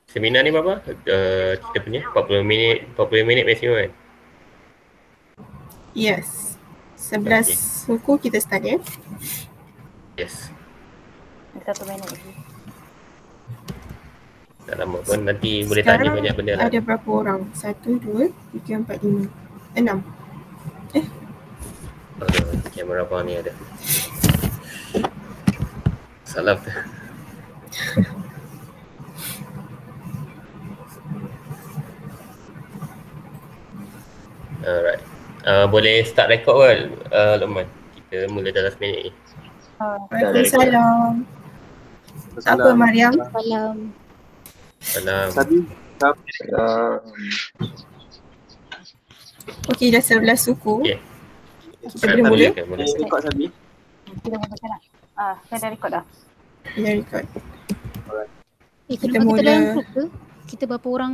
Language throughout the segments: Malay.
Seminar ni berapa? Kita punya 40 minit maksimum kan? Yes. 11 suku kita start ya. Yes. 1 minit lagi. Tak lama pun, nanti boleh tanya Sekarang banyak benda lah. ada berapa orang? 1, 2, 3, 4, 5, 6. Aduh, kamera abang ni ada salah. Alright. Boleh start record kan, Luqman? Kita mula dalam seminit ni. Waalaikumsalam. Apa Mariam? Salam. Okey, dah 11 suku. Okay. Kita boleh mula? Record Sabi. Kita mulakan nak. Saya dah record dah. Ya, record. Kita Kita bagi mula. dalam group ke? Kita berapa orang?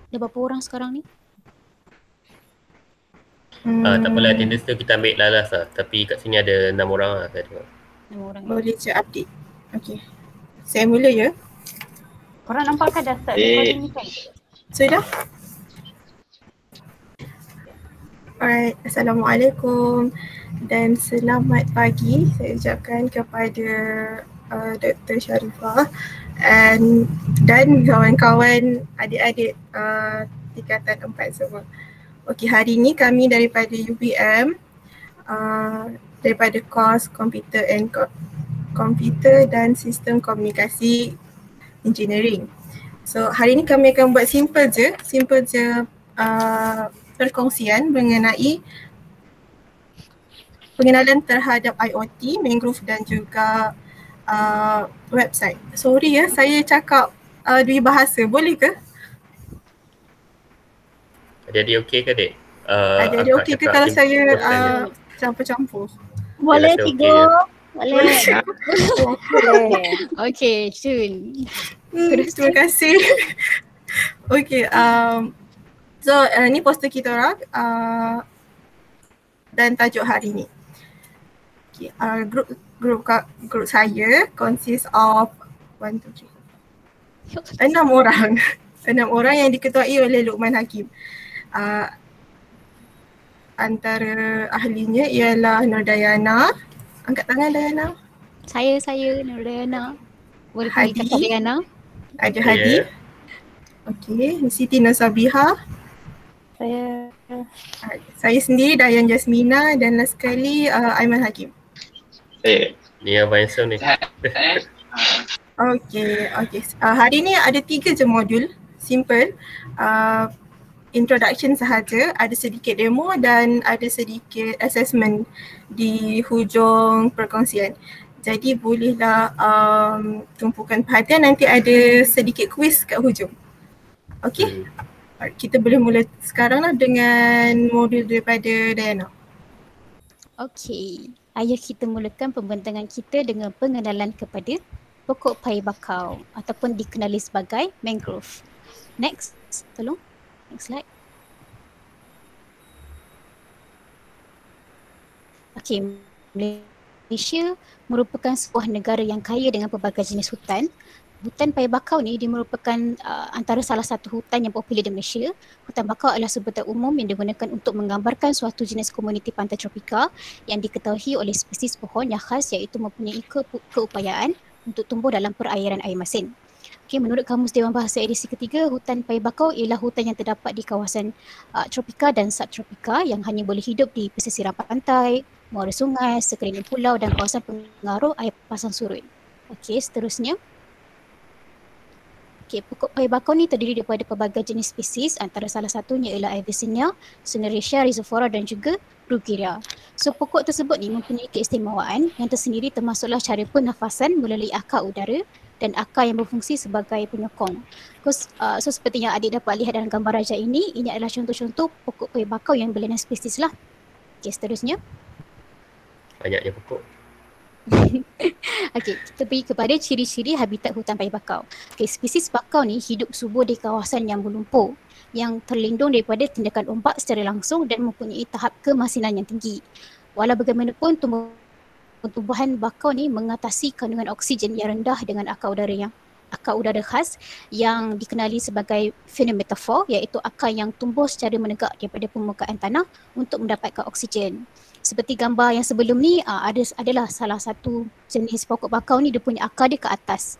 Dah berapa orang sekarang ni? Tak apalah, attendance tu kita ambil lalas lah. Tapi kat sini ada 6 orang lah saya tengok. 6 orang. Boleh je update. Okey. Saya mula ya. Korang nampak kan dah start recording ni kan? Sudah? Alright, Assalamualaikum dan selamat pagi saya ucapkan kepada Dr. Sharifah dan kawan-kawan adik-adik tingkatan 4 semua. Okey, hari ini kami daripada UBM daripada course Computer dan Sistem Komunikasi Engineering. So hari ini kami akan buat simple je perkongsian mengenai pengenalan terhadap IoT, mangrove dan juga website. Sorry ya, saya cakap dua bahasa, boleh ke? Adik-adik okey ke adik? Adik-adik okey ke kalau saya campur-campur? Boleh rasa tiga. okey je. Boleh. Okay, Shun. Terima kasih. Okey, so ni poster kita orang dan tajuk hari ni. Okay, grup saya consist of 1, 2, 3, 6 orang. 6 orang yang diketuai oleh Luqman Hakim. Antara ahlinya ialah Nur Dayana. Angkat tangan Dayana. Saya Nur Dayana. Boleh Hadi. panggil kakak Dayana. Ada Hadi. Okey, Siti Nasabiha. Saya sendiri Dayan Jasmina dan last sekali Aiman Hakim. Ni Abang Handsome ni. Okey. Hari ni ada 3 je modul, simple. Introduction sahaja, ada sedikit demo dan ada sedikit assessment di hujung perkongsian. Jadi bolehlah tumpukan perhatian, nanti ada sedikit quiz kat hujung. Okey? Kita boleh mula sekarang lah dengan modul daripada Dayana. Okey. Ayah kita mulakan pembentangan kita dengan pengenalan kepada pokok pai bakau ataupun dikenali sebagai mangrove. Next, tolong. Next slide. Okey, Malaysia merupakan sebuah negara yang kaya dengan pelbagai jenis hutan. Hutan pai bakau ni dia merupakan antara salah satu hutan yang popular di Malaysia. Hutan bakau adalah sebutan umum yang digunakan untuk menggambarkan suatu jenis komuniti pantai tropika yang diketahui oleh spesies pohon yang khas iaitu mempunyai keupayaan untuk tumbuh dalam perairan air masin. Okay, menurut Kamus Dewan Bahasa edisi ketiga, hutan pai bakau ialah hutan yang terdapat di kawasan tropika dan subtropika yang hanya boleh hidup di pesisiran pantai, muara sungai, sekeliling pulau dan kawasan pengaruh air pasang surut. Okey, seterusnya. Okey, pokok pai bakau ni terdiri daripada pelbagai jenis spesies, antara salah satunya ialah Avicennia, Cineraceae, Rhizophora dan juga Bruguiera. So pokok tersebut ni mempunyai keistimewaan yang tersendiri termasuklah cara pernafasan melalui akar udara dan akar yang berfungsi sebagai penyokong. So seperti yang adik dapat lihat dalam gambar rajah ini adalah contoh-contoh pokok pai bakau yang berlainan spesies lah. Okey, seterusnya. Banyaknya pokok. Okey, kita pergi kepada ciri-ciri habitat hutan pai bakau. Okey, spesies bakau ni hidup subur di kawasan yang berlumpur yang terlindung daripada tindakan ombak secara langsung dan mempunyai tahap kemasinan yang tinggi. Walau bagaimanapun tumbuhan bakau ni mengatasi kandungan oksigen yang rendah dengan akar akar udara khas yang dikenali sebagai phenometaphor, iaitu akar yang tumbuh secara menegak daripada permukaan tanah untuk mendapatkan oksigen. Seperti gambar yang sebelum ni adalah salah satu jenis pokok bakau ni, dia punya akar dia ke atas.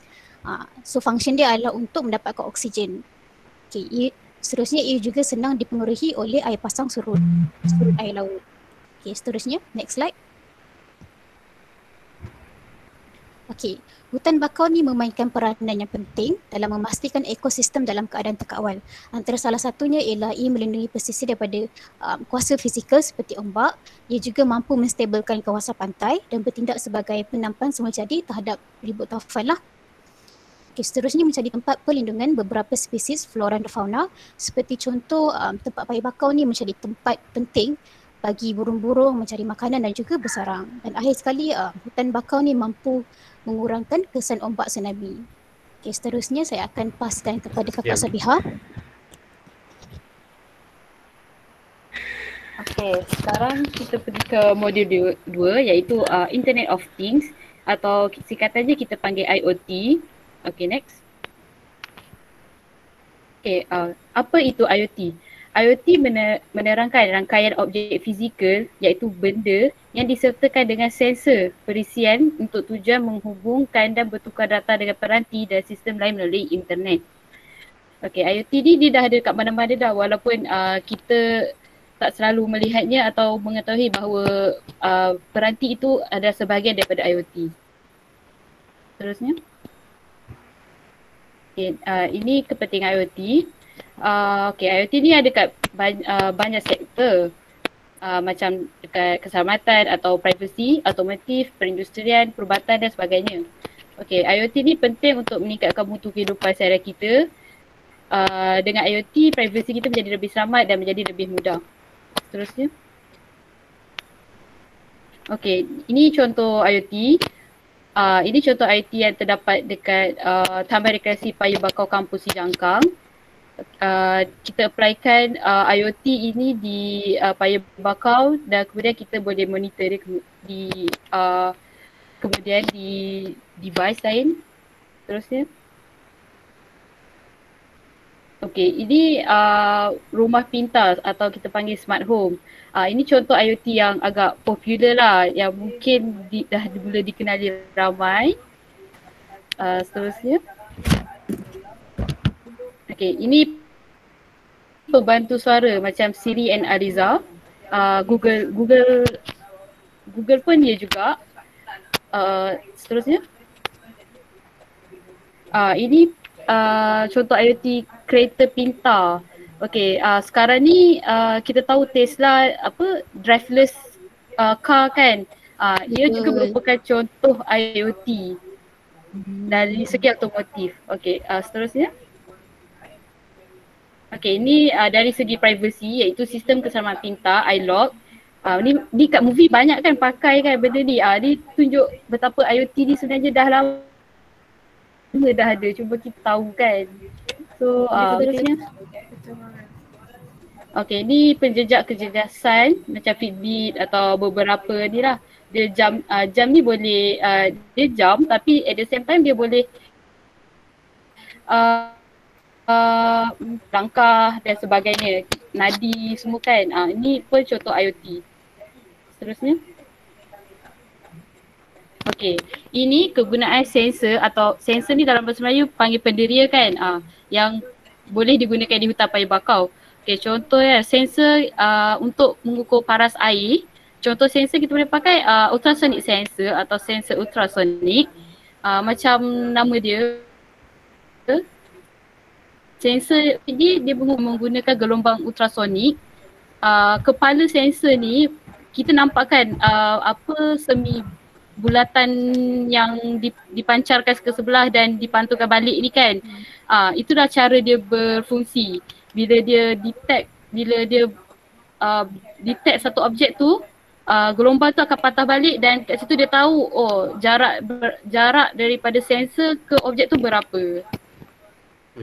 So function dia adalah untuk mendapatkan oksigen. Seterusnya ia juga senang dipengaruhi oleh air pasang surut air laut. Seterusnya next slide. Hutan bakau ni memainkan peranan yang penting dalam memastikan ekosistem dalam keadaan terkawal. Antara salah satunya ialah ia melindungi pesisir daripada kuasa fizikal seperti ombak. Ia juga mampu menstabilkan kawasan pantai dan bertindak sebagai penampan semula jadi terhadap ribut taufan lah. Seterusnya menjadi tempat perlindungan beberapa spesies flora dan fauna. Seperti contoh tempat payah bakau ni menjadi tempat penting bagi burung-burung mencari makanan dan juga bersarang. Dan akhir sekali hutan bakau ni mampu mengurangkan kesan ombak tsunami. Seterusnya saya akan paskan kepada Kakak Sabiha. Sekarang kita pergi ke modul 2 iaitu Internet of Things atau singkatannya kita panggil IoT. Next. Apa itu IoT? IoT menerangkan rangkaian objek fizikal iaitu benda yang disertakan dengan sensor perisian untuk tujuan menghubungkan dan bertukar data dengan peranti dan sistem lain melalui internet. IoT ni dia dah ada kat mana-mana dah, walaupun kita tak selalu melihatnya atau mengetahui bahawa peranti itu adalah sebahagian daripada IoT. Terusnya. Ini kepentingan IoT. IoT ni ada kat banyak sektor macam dekat keselamatan atau privacy, automotif, perindustrian, perubatan dan sebagainya. IoT ni penting untuk meningkatkan mutu kehidupan seharian kita. Dengan IoT, privacy kita menjadi lebih selamat dan menjadi lebih mudah. Seterusnya. Ini contoh IoT. Ini contoh IoT yang terdapat dekat Taman Rekreasi Paya Bakau Kampus Sijangkang. Kita applykan IoT ini di Paya Bakau dan kemudian kita boleh monitor dia kemudian di device lain. Terusnya. Ini rumah pintar atau kita panggil smart home. Ini contoh IoT yang agak popular lah, yang mungkin dah mula dikenali ramai. Seterusnya. Ini pembantu suara macam Siri and Ariza. Google pun dia juga. Seterusnya. Ini contoh IoT kereta pintar. Sekarang ni kita tahu Tesla driverless car kan. Ia juga merupakan contoh IoT dari segi otomotif. Seterusnya. Ini dari segi privacy iaitu sistem keselamatan pintar iLock. Ni kat movie banyak kan pakai kan benda ni. Ni tunjuk betapa IoT ni sebenarnya dah lama dah ada, cuba kita tahu kan. So seterusnya. Ni penjejak kecerdasan macam Fitbit atau beberapa ni lah. Dia jam ni boleh dia jam tapi at the same time dia boleh langkah dan sebagainya, nadi semua kan. Ini pun contoh IoT. Seterusnya. Ini kegunaan sensor atau sensor ni dalam bahasa Melayu panggil penderia kan, yang boleh digunakan di hutan paya bakau. Contoh ya, sensor untuk mengukur paras air. Contoh sensor kita boleh pakai ultrasonic sensor atau sensor ultrasonic. Macam nama dia, sensor ini dia menggunakan gelombang ultrasonik. Kepala sensor ni kita nampakkan semi bulatan yang dipancarkan ke sebelah dan dipantulkan balik ni kan. Itulah cara dia berfungsi. Bila dia detect satu objek tu, gelombang tu akan patah balik dan kat situ dia tahu jarak daripada sensor ke objek tu berapa.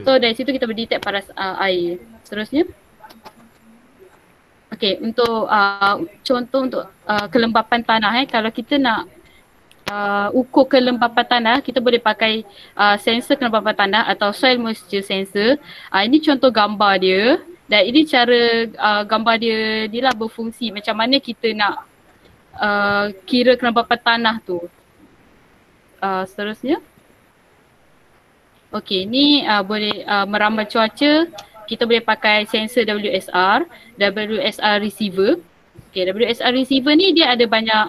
So dari situ kita boleh detect paras air. Seterusnya. Untuk contoh untuk kelembapan tanah, kalau kita nak ukur kelembapan tanah, kita boleh pakai sensor kelembapan tanah atau soil moisture sensor. Ini contoh gambar dia dan ini cara gambar dia lah berfungsi macam mana kita nak kira kelembapan tanah tu. Seterusnya. Okey, ni boleh meramal cuaca. Kita boleh pakai sensor WSR receiver. Okey, WSR receiver ni dia ada banyak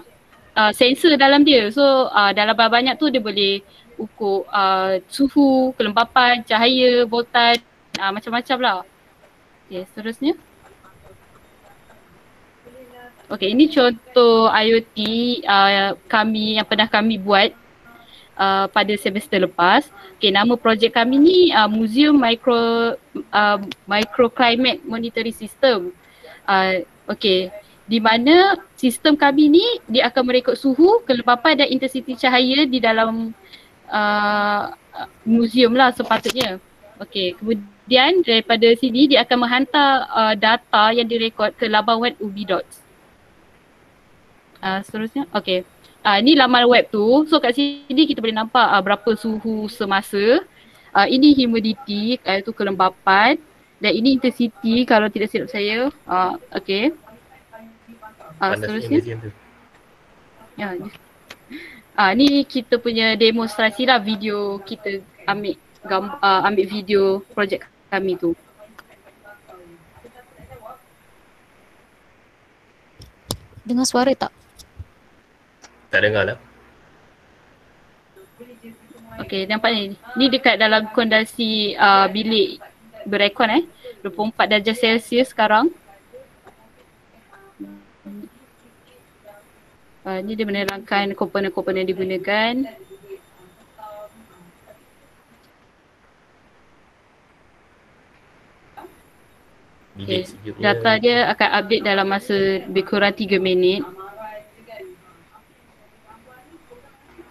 sensor dalam dia. So dalam banyak tu dia boleh ukur suhu, kelembapan, cahaya, voltan, macam-macam lah. Okey, seterusnya. Okey, ini contoh IoT kami yang pernah kami buat pada semester lepas. Okey, nama projek kami ni Museum Microclimate Monitoring System. Okey, di mana sistem kami ni dia akan merekod suhu, kelembapan dan intensiti cahaya di dalam museum lah sepatutnya. Okey, kemudian daripada sini dia akan menghantar data yang direkod ke laman web UbiDots. Seterusnya, okey. Ni laman web tu. So kat sini kita boleh nampak berapa suhu semasa. Ini humidity, iaitu kelembapan. Dan ini intensity kalau tidak silap saya. Okey. Seterusnya. Ya, ni kita punya demonstrasi lah, video kita ambil video projek kami tu. Dengar suara tak? Tak dengar lah. Okey, nampak ni. Ni dekat dalam kondisi bilik berekon 24 darjah Celsius sekarang. Ni dia menerangkan komponen-komponen digunakan. Okay. Data dia akan update dalam masa lebih kurang 3 minit.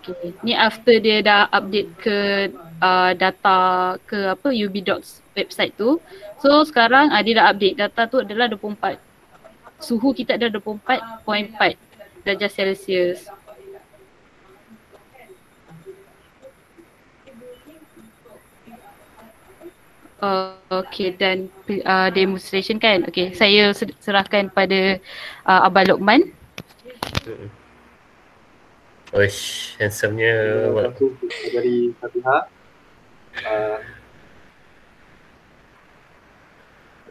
Okay. Ni after dia dah update ke data ke UbiDots website tu. So sekarang dia dah update, data tu adalah 24. Suhu kita adalah 24.4 darjah Celsius. Okay, dan demonstration kan. Okay, saya serahkan pada Abang Lokman. Oish, handsome-nya. Dari Fatihah.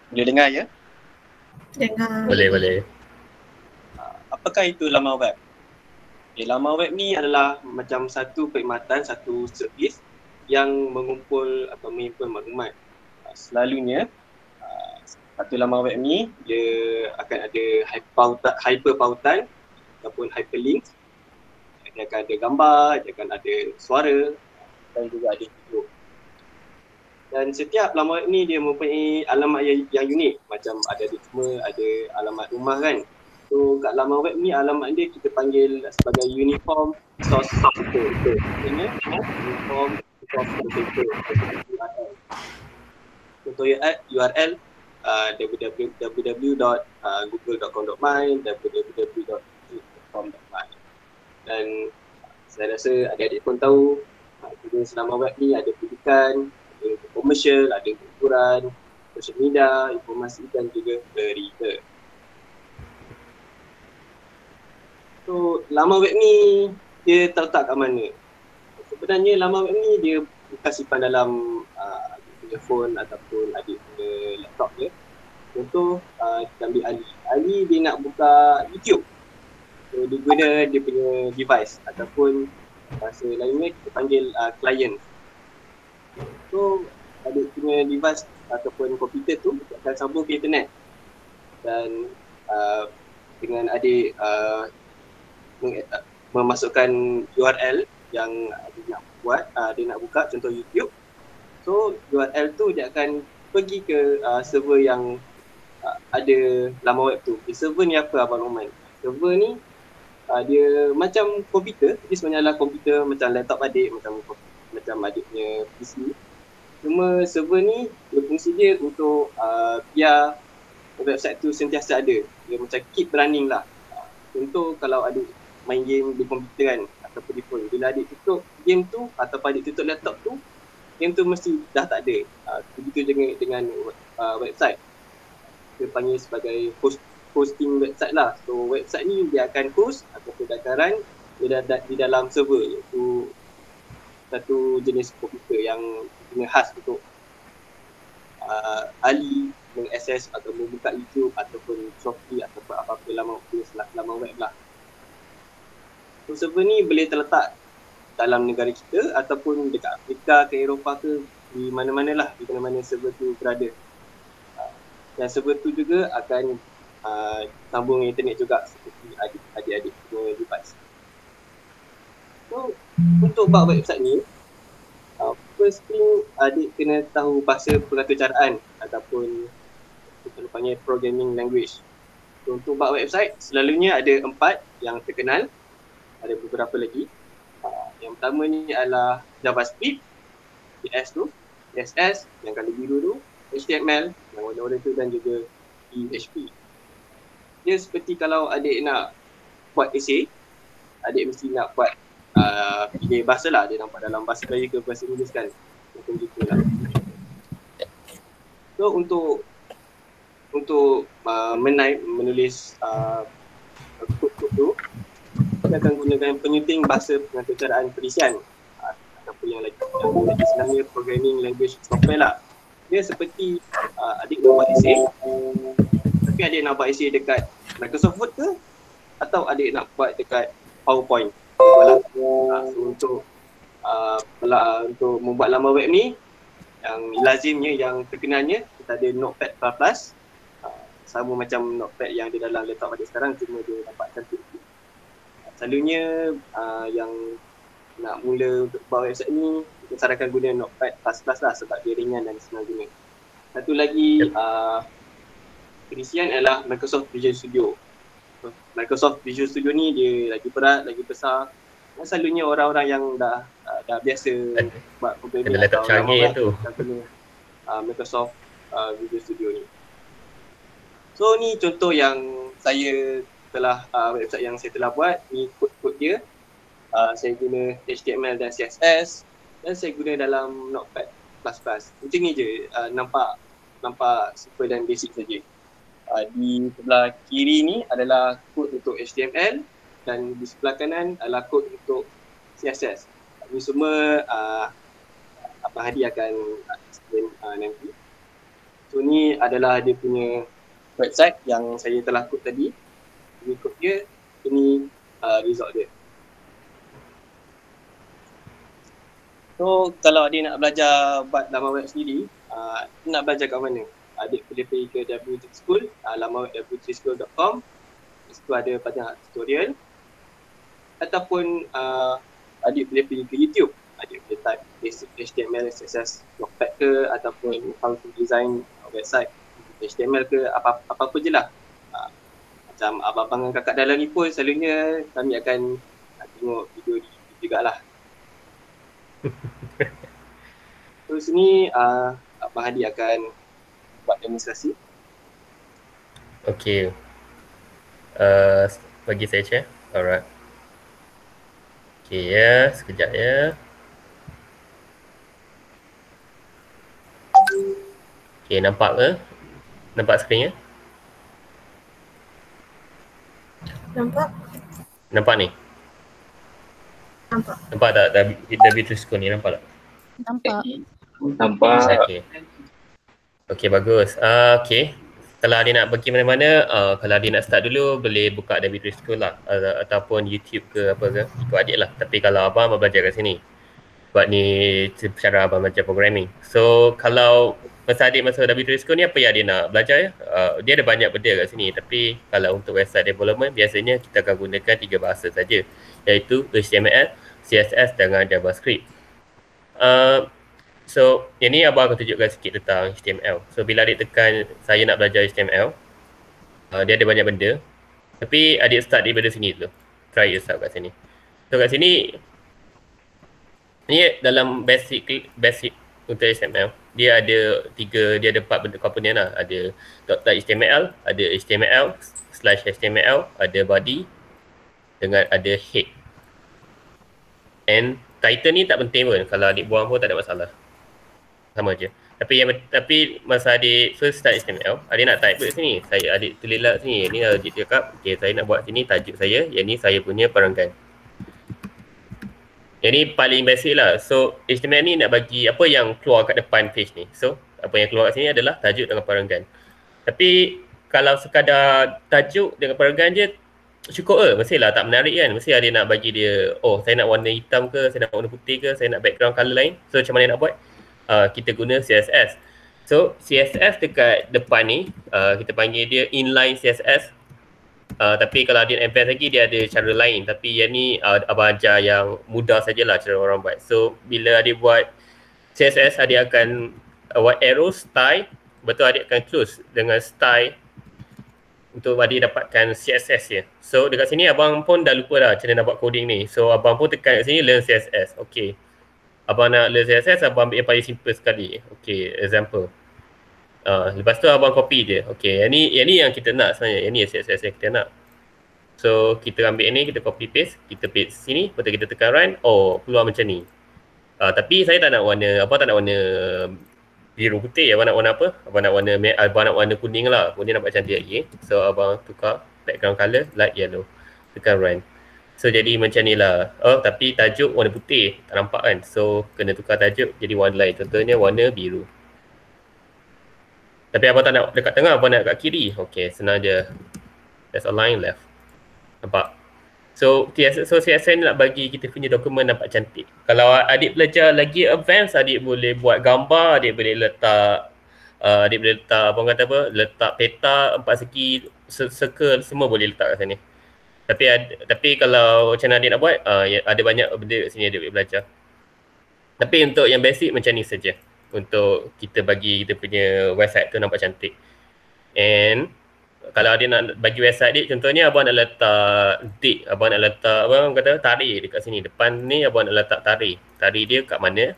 Boleh dengar ya? Dengar. Boleh. Apakah itu laman web? Okay, laman web ni adalah macam satu perkhidmatan, satu servis yang mengumpul atau mengimpun maklumat. Selalunya satu laman web ni dia akan ada hyperpautan ataupun hyperlink. Dia akan ada gambar, dia akan ada suara dan juga ada video. Dan setiap laman web ni dia mempunyai alamat yang unik. Macam ada semua ada alamat rumah kan. So kat laman web ni alamat dia kita panggil sebagai uniform source data. Maksudnya uniform source data. Contoh URL www.google.com.my, www.youtube.com.my. Dan saya rasa adik-adik pun tahu jenis laman web ni ada pendidikan, ada komersial, ada hiburan, social media, informasi dan juga berita. So laman web ni dia terletak kat mana? Sebenarnya laman web ni dia bukan simpan dalam telefon ataupun adik punya laptop dia. Contoh kita ambil Ali dia nak buka YouTube. So dia guna dia punya device ataupun bahasa lainnya kita panggil client. So adik punya device ataupun komputer tu akan sambung ke internet. Dan dengan adik memasukkan URL yang dia nak buat, dia nak buka contoh YouTube. So URL tu dia akan pergi ke server yang ada laman web tu. Server ni apa Abang Roman? Server ni dia macam komputer, dia sebenarnya adalah komputer macam laptop adik, macam adik punya PC. Cuma server ni fungsi dia untuk biar website tu sentiasa ada. Dia macam keep running lah. Contoh kalau adik main game di komputer kan, ataupun di phone. Bila adik tutup game tu ataupun adik tutup laptop tu, game tu mesti dah tak ada. Begitu dengan website. Kita panggil sebagai hosting website lah. So website ni dia akan host ataupun dataran di dalam server, iaitu satu jenis komputer yang punya khas untuk ahli mengakses atau membuka YouTube ataupun Shopee ataupun apa-apa laman web lah. So server ni boleh terletak dalam negara kita ataupun dekat Afrika ke Eropah ke, di mana-mana lah, di mana-mana server tu berada. Dan server tu juga akan sambung internet juga seperti adik-adik punya device. So untuk buat website ni, first thing adik kena tahu bahasa pengaturcaraan ataupun kita panggil programming language. So, untuk buat website selalunya ada 4 yang terkenal, ada beberapa lagi. Yang pertama ni adalah JavaScript, JS tu, CSS yang kali biru tu, HTML yang warna-warna tu, dan juga PHP. Dia seperti kalau adik nak buat essay, adik mesti nak buat pilih bahasa lah, dia nampak dalam bahasa Melayu ke bahasa Inggeris kan, macam gitu lah. So untuk menulis kod-kod tu, kita akan gunakan penyunting bahasa pengaturcaraan perisian ataupun yang lagi sebenarnya programming language software lah. Dia seperti adik nak buat essay, tapi adik nak buat essay dekat Microsoft Word ke, atau adik nak buat dekat PowerPoint. So untuk membuat laman web ni, yang lazimnya, yang terkenalnya, kita ada Notepad++, sama macam Notepad yang di dalam laptop adik sekarang, cuma dia dapat cantik. Selalunya yang nak mula untuk buat website ni, kita sarankan guna Notepad++ lah sebab dia ringan dan senang guna. Satu lagi perisian adalah Microsoft Visual Studio. Microsoft Visual Studio ni dia lagi berat, lagi besar. Dan selalunya orang-orang yang dah biasa buat programming laptop canggih tu, Microsoft Visual Studio ni. So ni contoh yang saya telah website yang saya telah buat. Ni kod-kod dia. Saya guna HTML dan CSS dan saya guna dalam Notepad++. Macam ni je, nampak simple dan basic saja. Di sebelah kiri ni adalah kod untuk HTML dan di sebelah kanan adalah kod untuk CSS. Ini semua Abang Hadi akan explain nanti. So ni adalah dia punya website yang saya telah kod tadi. Ini kod dia, ini result dia. So kalau adik nak belajar buat laman web sendiri, nak belajar kat mana? Adik boleh pergi ke W3 School, laman web w3school.com. Di situ ada banyak tutorial. Ataupun adik boleh pergi ke YouTube. Adik boleh type basic HTML, CSS, Notepad ke, ataupun how to design website HTML ke, apa-apa je lah. Macam abang-abang dan kakak dalam ni pun selalunya kami akan tengok video di YouTube jugalah. So sini Abang Hadi akan buat demonstrasi. Okay. Bagi saya share. Alright. Okay ya, sekejap ya. Okay, nampak ke? Nampak skrin ya? Nampak? Nampak ni? Nampak. Nampak tak W3 School ni, nampak tak? Nampak. Okay. Okay, bagus. Okay. Kalau dia nak pergi mana-mana, kalau dia nak start dulu, boleh buka W3 School lah. Ataupun YouTube ke apa ke, ikut adik lah. Tapi kalau abang belajar kat sini. Buat ni cara abang belajar programming. So, kalau masa adik masuk W3 School ni, apa yang dia nak belajar ya? Dia ada banyak benda kat sini. Tapi kalau untuk website development, biasanya kita akan gunakan 3 bahasa saja, iaitu HTML, CSS dengan JavaScript. So, yang ni abang akan tunjukkan sikit tentang HTML. So, bila adik tekan saya nak belajar HTML, dia ada banyak benda. Tapi adik start daripada sini dulu. Try yourself kat sini. So, kat sini, ni dalam basic untuk HTML. Dia ada 4 benda komponen lah. Ada .html, ada HTML/HTML, ada body dengan ada head. And title ni tak penting pun, kalau adik buang pun tak ada masalah. Sama je. Tapi masa adik first start HTML, adik nak type kat sini. Adik tulis lah sini. Ni adik cakap, okay, saya nak buat sini tajuk saya, yang ni saya punya perenggan. Yang ni paling basic lah. So HTML ni nak bagi apa yang keluar kat depan page ni. So apa yang keluar kat sini adalah tajuk dengan perenggan. Tapi kalau sekadar tajuk dengan perenggan je cukup ke? Mestilah tak menarik kan? Mesti ada nak bagi dia, oh saya nak warna hitam ke, saya nak warna putih ke, saya nak background colour lain. So macam mana nak buat? Kita guna CSS. So CSS dekat depan ni kita panggil dia inline CSS. Tapi kalau dia advance lagi dia ada cara lain. Tapi yang ni abang ajar yang mudah sajalah cara orang buat. So bila adik buat CSS, adik akan buat arrow style. Betul, adik akan close dengan style untuk adik dapatkan CSS dia. So dekat sini abang pun dah lupa dah macam mana nak buat coding ni. So abang pun tekan kat sini learn CSS. Okay. Abang nak learn CSS, abang ambil yang paling simple sekali. Okay, example. Lepas tu abang copy je. Okay, yang ni yang kita nak sebenarnya. Yang ni CSS yang kita nak. So kita ambil ni, kita copy paste, kita paste sini, lepas tu kita tekan run. Oh, keluar macam ni. Tapi saya tak nak warna, abang tak nak warna biru putih. Abang nak warna apa? Abang nak warna kuning lah. Kuning nampak cantik lagi. So abang tukar background colour light yellow. Tekan run. So jadi macam ni lah. Oh, tapi tajuk warna putih, tak nampak kan? So kena tukar tajuk jadi warna lain. Contohnya warna biru. Tapi abang tak nak dekat tengah, abang nak kat kiri. Okay, senang je. Let's align left. Nampak? So CSS ni nak bagi kita punya dokumen nampak cantik. Kalau adik belajar lagi advance, adik boleh buat gambar, adik boleh letak abang kata apa? Letak peta 4 segi, circle, semua boleh letak kat sini. Tapi kalau macam mana adik nak buat, ada banyak benda kat sini adik boleh belajar. Tapi untuk yang basic macam ni saja. Untuk kita bagi kita punya website tu nampak cantik. And kalau adik nak bagi website adik, contohnya abang nak letak date, abang nak letak abang kata tarikh dekat sini. Depan ni abang nak letak tarikh. Tarikh dia kat mana?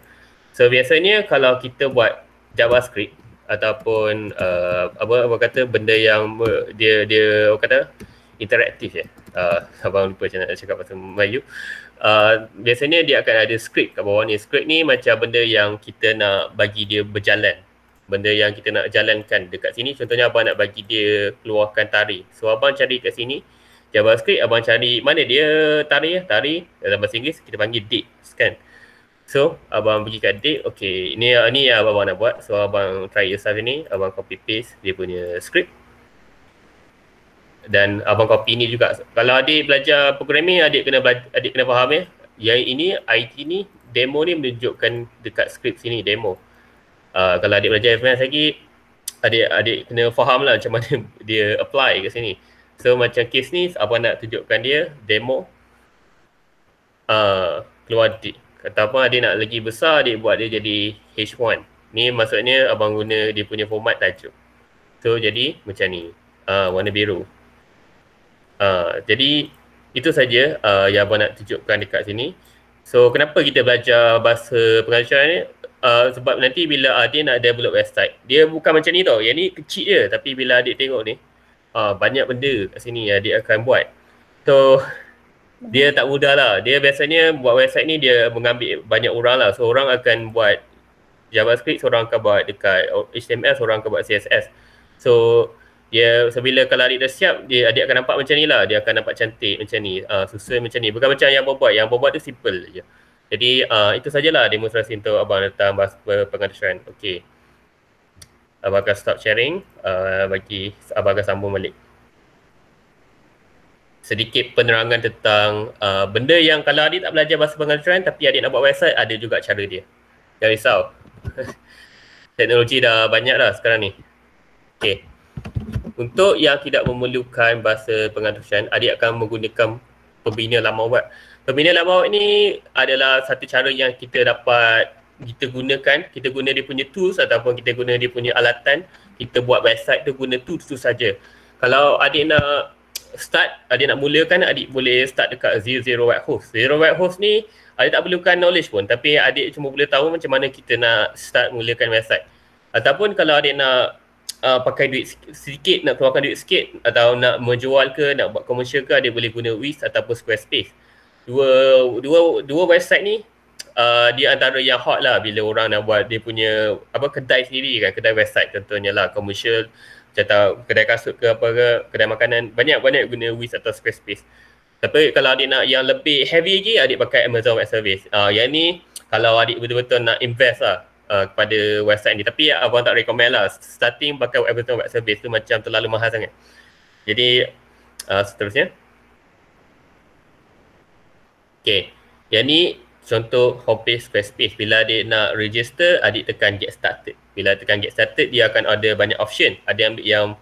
So biasanya kalau kita buat JavaScript ataupun abang kata benda yang dia abang kata interaktif ya. Abang lupa macam nak cakap pasal Melayu. Biasanya dia akan ada script kat bawah ni. Script ni macam benda yang kita nak bagi dia berjalan. Benda yang kita nak jalankan dekat sini. Contohnya abang nak bagi dia keluarkan tarikh. So abang cari kat sini JavaScript, abang cari mana dia tarikh. Dalam bahasa Inggeris kita panggil date kan. So abang pergi kat date. Okay, ni yang abang nak buat. So abang try yourself ni. Abang copy paste dia punya script. Dan abang copy ni juga. Kalau adik belajar programming, adik kena faham ya. Yang ini IT ni, demo ni menunjukkan dekat skrip sini demo. Kalau adik belajar advance lagi, adik kena faham lah macam mana dia apply kat sini. So macam case ni abang nak tunjukkan dia demo keluar date. Ataupun adik nak lagi besar, adik buat dia jadi H1. Ni maksudnya abang guna dia punya format tajuk. So jadi macam ni, warna biru. Jadi itu saja yang abang nak tunjukkan dekat sini. So kenapa kita belajar bahasa pengajaran ni? Sebab nanti bila adik nak develop website, dia bukan macam ni tau. Yang ni kecil je, tapi bila adik tengok ni banyak benda kat sini adik akan buat. So dia tak mudah lah. Dia biasanya buat website ni dia mengambil banyak orang lah. So orang akan buat JavaScript, seorang akan buat dekat HTML, seorang akan buat CSS. So dia bila kalau adik dah siap, adik akan nampak macam ni lah. Dia akan nampak cantik macam ni, susun macam ni. Bukan macam yang abang buat. Yang abang buat tu simple je. Jadi itu sajalah demonstrasi untuk abang tentang bahasa pengajaran. Okay, abang akan stop sharing. Bagi abang akan sambung balik. Sedikit penerangan tentang benda yang kalau adik tak belajar bahasa pengajaran tapi adik nak buat website, ada juga cara dia. Jangan risau. Teknologi dah banyak dah sekarang ni. Okay. Untuk yang tidak memerlukan bahasa pengajaran, adik akan menggunakan pembina laman web. Pembina laman web ni adalah satu cara yang kita dapat kita gunakan. Kita guna dia punya tools ataupun kita guna dia punya alatan. Kita buat website tu guna tools tu saja. Kalau adik nak start, adik nak mulakan, adik boleh start dekat Zero Web Host. Zero Web Host ni adik tak perlukan knowledge pun, tapi adik cuma boleh tahu macam mana kita nak start mulakan website. Ataupun kalau adik nak pakai duit sedikit, nak keluarkan duit sikit atau nak menjual ke, nak buat komersial ke, adik boleh guna Wix ataupun Squarespace. dua website ni dia antara yang hot lah bila orang nak buat dia punya kedai sendiri kan, kedai website contohnya lah, commercial macam tahu kedai kasut ke apa ke, kedai makanan, banyak guna Wiz atau Squarespace. Tapi kalau adik nak yang lebih heavy lagi, adik pakai Amazon Web Service. Yang ni kalau adik betul-betul nak invest lah kepada website ni, tapi abang tak recommend lah starting pakai Amazon Web Service tu, macam terlalu mahal sangat. Jadi seterusnya, okay, yang ni contoh homepage Squarespace. Bila adik nak register, adik tekan get started. Bila tekan get started, dia akan ada banyak option. Ada yang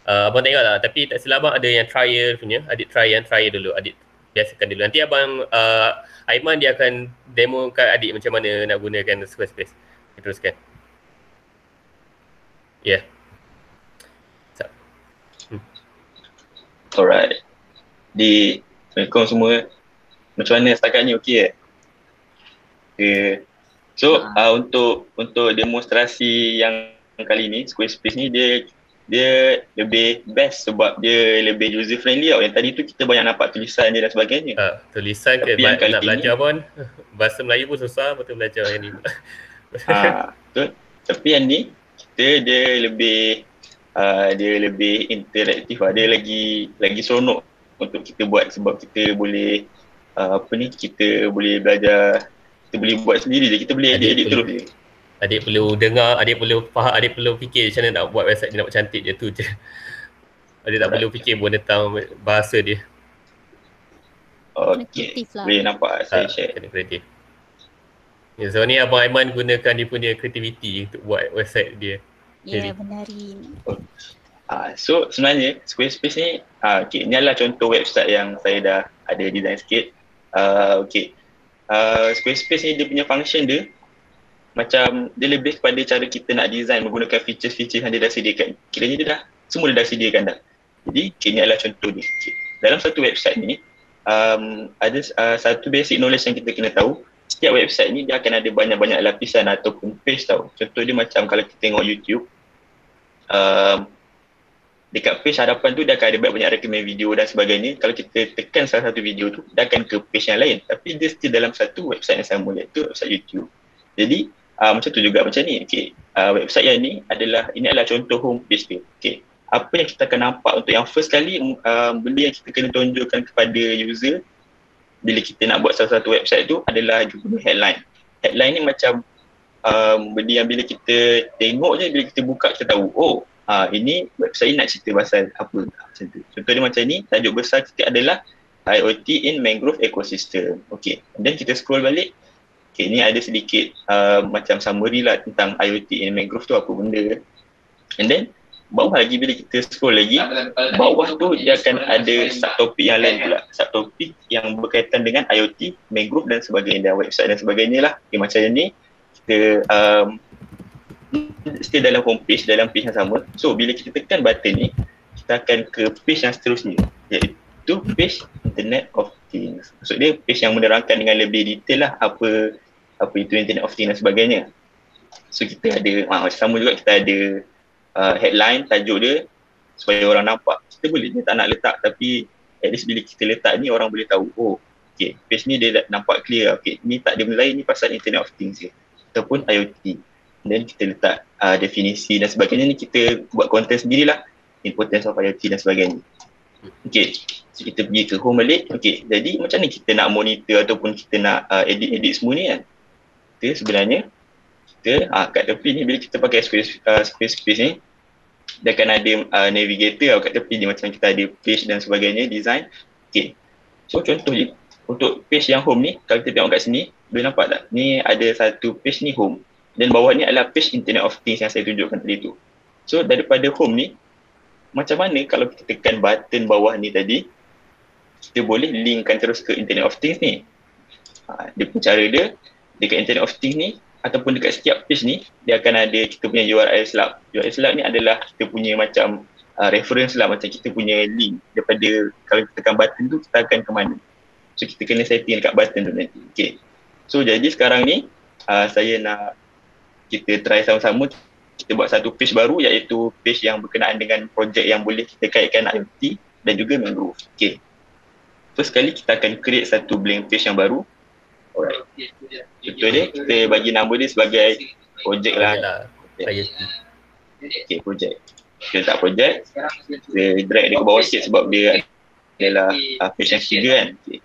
abang tengok lah, tapi tak silap abang ada yang trial punya. Adik try dulu, adik biasakan dulu. Nanti abang Aiman dia akan demo kat adik macam mana nak gunakan Squarespace. Teruskan. Ya. Yeah. Alright. Assalamualaikum semua. Macam mana setakat ni, okey? Okay. So untuk demonstrasi yang kali ni, Squarespace ni dia lebih best sebab dia lebih user friendly tau. Yang tadi tu kita banyak nampak tulisan dia dan sebagainya. Tulisan ke nak belajar pun bahasa Melayu pun susah betul belajar yang ni. Betul. Tapi yang ni dia lebih interaktif lah. Dia lagi seronok untuk kita buat sebab kita boleh kita boleh belajar, kita boleh buat sendiri je, kita boleh edit terus je. Adik perlu dengar, adik perlu faham, adik perlu fikir macam mana nak buat website dia nak buat cantik je, tu je. Adik tak perlu fikir pun tentang bahasa dia. Okay, boleh nampak saya share. Kreatif. Ya, so ni Abang Aiman gunakan dia punya creativity untuk buat website dia. Ya, benarin. So sebenarnya Squarespace ni, ni adalah contoh website yang saya dah ada design sikit. Squarespace ni dia punya function dia macam dia lebih kepada cara kita nak design menggunakan feature-feature yang dia dah sediakan. Kiranya semua dia dah sediakan dah. Jadi ni adalah contoh dia. Dalam satu website ni ada satu basic knowledge yang kita kena tahu. Setiap website ni dia akan ada banyak-banyak lapisan ataupun page tau. Contoh dia macam kalau kita tengok YouTube, dekat page hadapan tu dia akan ada banyak rekomen video dan sebagainya. Kalau kita tekan salah satu video tu, dia akan ke page yang lain. Tapi dia still dalam satu website yang sama, iaitu website YouTube. Jadi macam tu juga macam ni. Website yang ni adalah contoh homepage dia. Apa yang kita akan nampak untuk yang first kali, benda yang kita kena tunjukkan kepada user bila kita nak buat salah satu website tu adalah judul headline. Headline ni macam benda yang bila kita tengok je, bila kita buka kita tahu, ini website nak cerita pasal apa, macam tu. Contoh dia macam ni, tajuk besar kita adalah IoT in Mangrove Ecosystem. Dan kita scroll balik. Ni ada sedikit macam summary lah tentang IoT in Mangrove tu apa benda. And then bawah lagi bila kita scroll lagi, bawah tu dia akan ada subtopik yang lain pula. Subtopik yang berkaitan dengan IoT, Mangrove dan sebagainya, dan website dan sebagainya lah. Macam ni kita still dalam homepage, dalam page yang sama. So bila kita tekan button ni, kita akan ke page yang seterusnya, iaitu page Internet of Things. Maksud dia page yang menerangkan dengan lebih detail lah apa itu Internet of Things dan sebagainya. So kita ada macam sama juga, kita ada headline, tajuk dia supaya orang nampak. Kita boleh dia tak nak letak, tapi at least bila kita letak ni orang boleh tahu, page ni dia nampak clear. Ni tak ada benda lain, ni pasal Internet of Things je ataupun IoT. Dan kita letak definisi dan sebagainya. Ni kita buat konten sendirilah, importance of IoT dan sebagainya. So kita pergi ke home balik. Jadi macam ni kita nak monitor ataupun kita nak edit semua ni kan. Kita sebenarnya kat tepi ni bila kita pakai Squarespace ni, dia akan ada navigator kat tepi ni, macam kita ada page dan sebagainya, design. So contoh je untuk page yang home ni, kalau kita tengok kat sini, boleh nampak tak? Ni ada satu page ni home, dan bawah ni adalah page Internet of Things yang saya tunjukkan tadi tu. So daripada home ni, macam mana kalau kita tekan button bawah ni tadi, kita boleh linkkan terus ke Internet of Things ni. Dia pun cara dia, dekat Internet of Things ni ataupun dekat setiap page ni, dia akan ada kita punya URL slab. URL slab ni adalah kita punya macam reference lah, macam kita punya link daripada kalau kita tekan button tu kita akan ke mana. So kita kena setting dekat button tu nanti. So jadi sekarang ni saya nak kita try sama-sama, kita buat satu page baru, iaitu page yang berkenaan dengan projek yang boleh kita kaitkan IoT dan juga Mangrove. first kali kita akan create satu blank page yang baru. Alright. Contoh dia, kita bagi nama dia sebagai project lah. IoT. Okay, project. Kita letak project, kita drag dia ke bawah sikit sebab dia adalah page yang ketiga kan. Okay.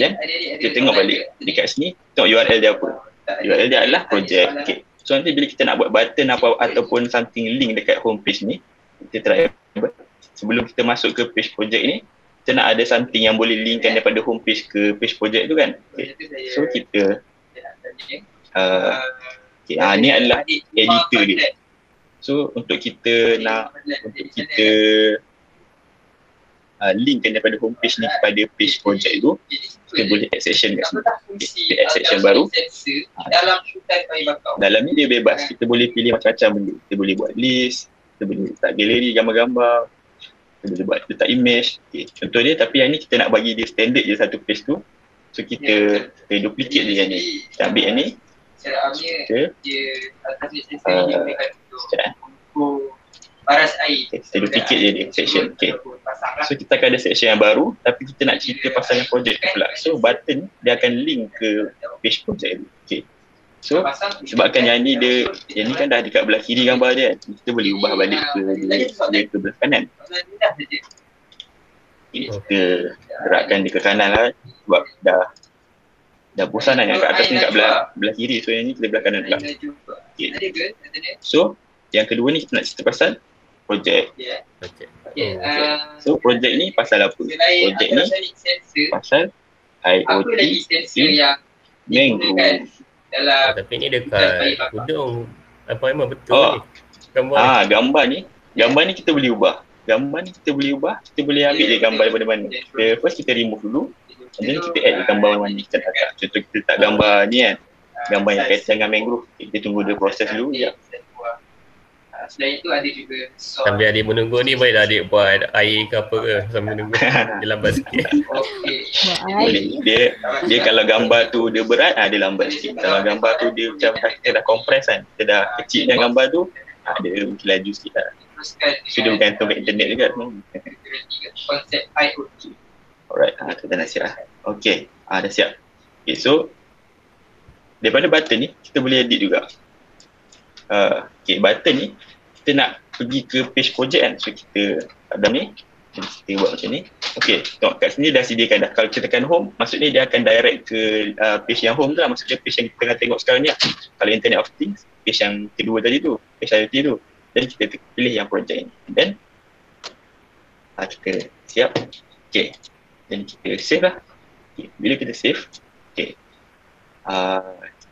Dan kita tengok balik dekat sini, tengok URL dia apa. URL dia adalah project. Okay. So nanti bila kita nak buat button apa ataupun something link dekat home page ni, kita try sebelum kita masuk ke page project ni, kita nak ada something yang boleh linkkan daripada home page ke page project tu kan. Okay. So kita ni adalah editor dia. So untuk kita linkkan daripada home page ni kepada page project tu, kita boleh add section kat sini. Kita add section baru. Dalam ni dia bebas, kita boleh pilih macam-macam benda. Kita boleh buat list, kita boleh letak galeri gambar-gambar, kita boleh buat letak image. Okay. Contoh dia, tapi yang ni kita nak bagi dia standard je satu page tu. So kita duplicate je yang ni. Kita ambil yang ni. Kita duplicate je dia section. Okay. So kita akan ada section yang baru, tapi kita nak cerita pasal yang project tu pula. So button dia akan link ke page project tu. Okay. So sebabkan yang ni kan dah dekat belah kiri gambar dia, kita boleh ubah balik dia ke belah kanan. Okay. Kita gerakkan dia ke kanan lah sebab dah bosan lah yang kat atas ni kat belah kiri. So yang ni kita belah kanan pula. Okay. So yang kedua ni kita nak cerita pasal project. So project ni pasal apa? Project ni pasal IoT Mangrove. Tapi ni dekat hujung apa memang betul ni. Gambar ni kita boleh ubah. Kita boleh ambil je gambar daripada mana. First kita remove dulu, dan kita add gambar mana kita nak. Contoh kita letak gambar ni kan, gambar yang kaitan dengan mangrove. Kita tunggu dia proses dulu je. Selain itu ada juga sambil adik menunggu ni, bolehlah adik buat air ke apa ke sambil menunggu. Dia lambat sikit. Boleh. Dia kalau gambar tu dia berat, dia lambat sikit. Kalau gambar tu dia macam dah compress kan, kita dah kecilkan gambar tu, dia mungkin laju sikit lah. So dia bergantung kat internet juga. Konsep IoT. Alright, kita dah siap lah. Okay, dah siap. Okay, so daripada button ni kita boleh edit juga. Okay, button ni kita nak pergi ke page project kan. So kita dalam ni kita buat macam ni. Okay, tengok kat sini dah sediakan dah. Kalau kita tekan home, maksudnya dia akan direct ke page yang home tu lah. Maksudnya page yang kita tengah tengok sekarang ni lah. Kalau Internet of Things, page yang kedua tadi tu, page IoT tu. Jadi kita pilih yang project ni. Then kita siap. Okay, dan kita save lah. Okay. Bila kita save, okay,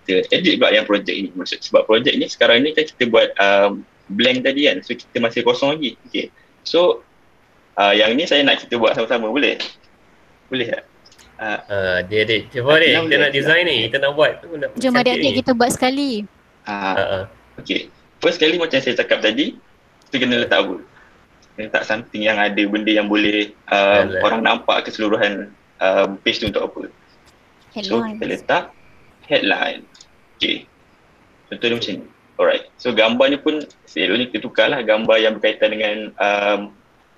kita edit pula yang project ni. Maksud sebab project ni sekarang ni kan kita buat blank tadi kan. So kita masih kosong lagi. Okay. So yang ni saya nak kita buat sama-sama, boleh? Boleh tak? Dia cuba deh, kita nak design ni, kita nak buat. Jom adik-adik kita buat sekali. Okay. First kali macam saya cakap tadi, kita kena letak apa? Kena letak something yang ada benda yang boleh orang nampak keseluruhan page tu untuk apa. So kita letak headline. Okay. Contoh dia macam ni. Alright. So gambar ni pun selalunya kita tukar lah gambar yang berkaitan dengan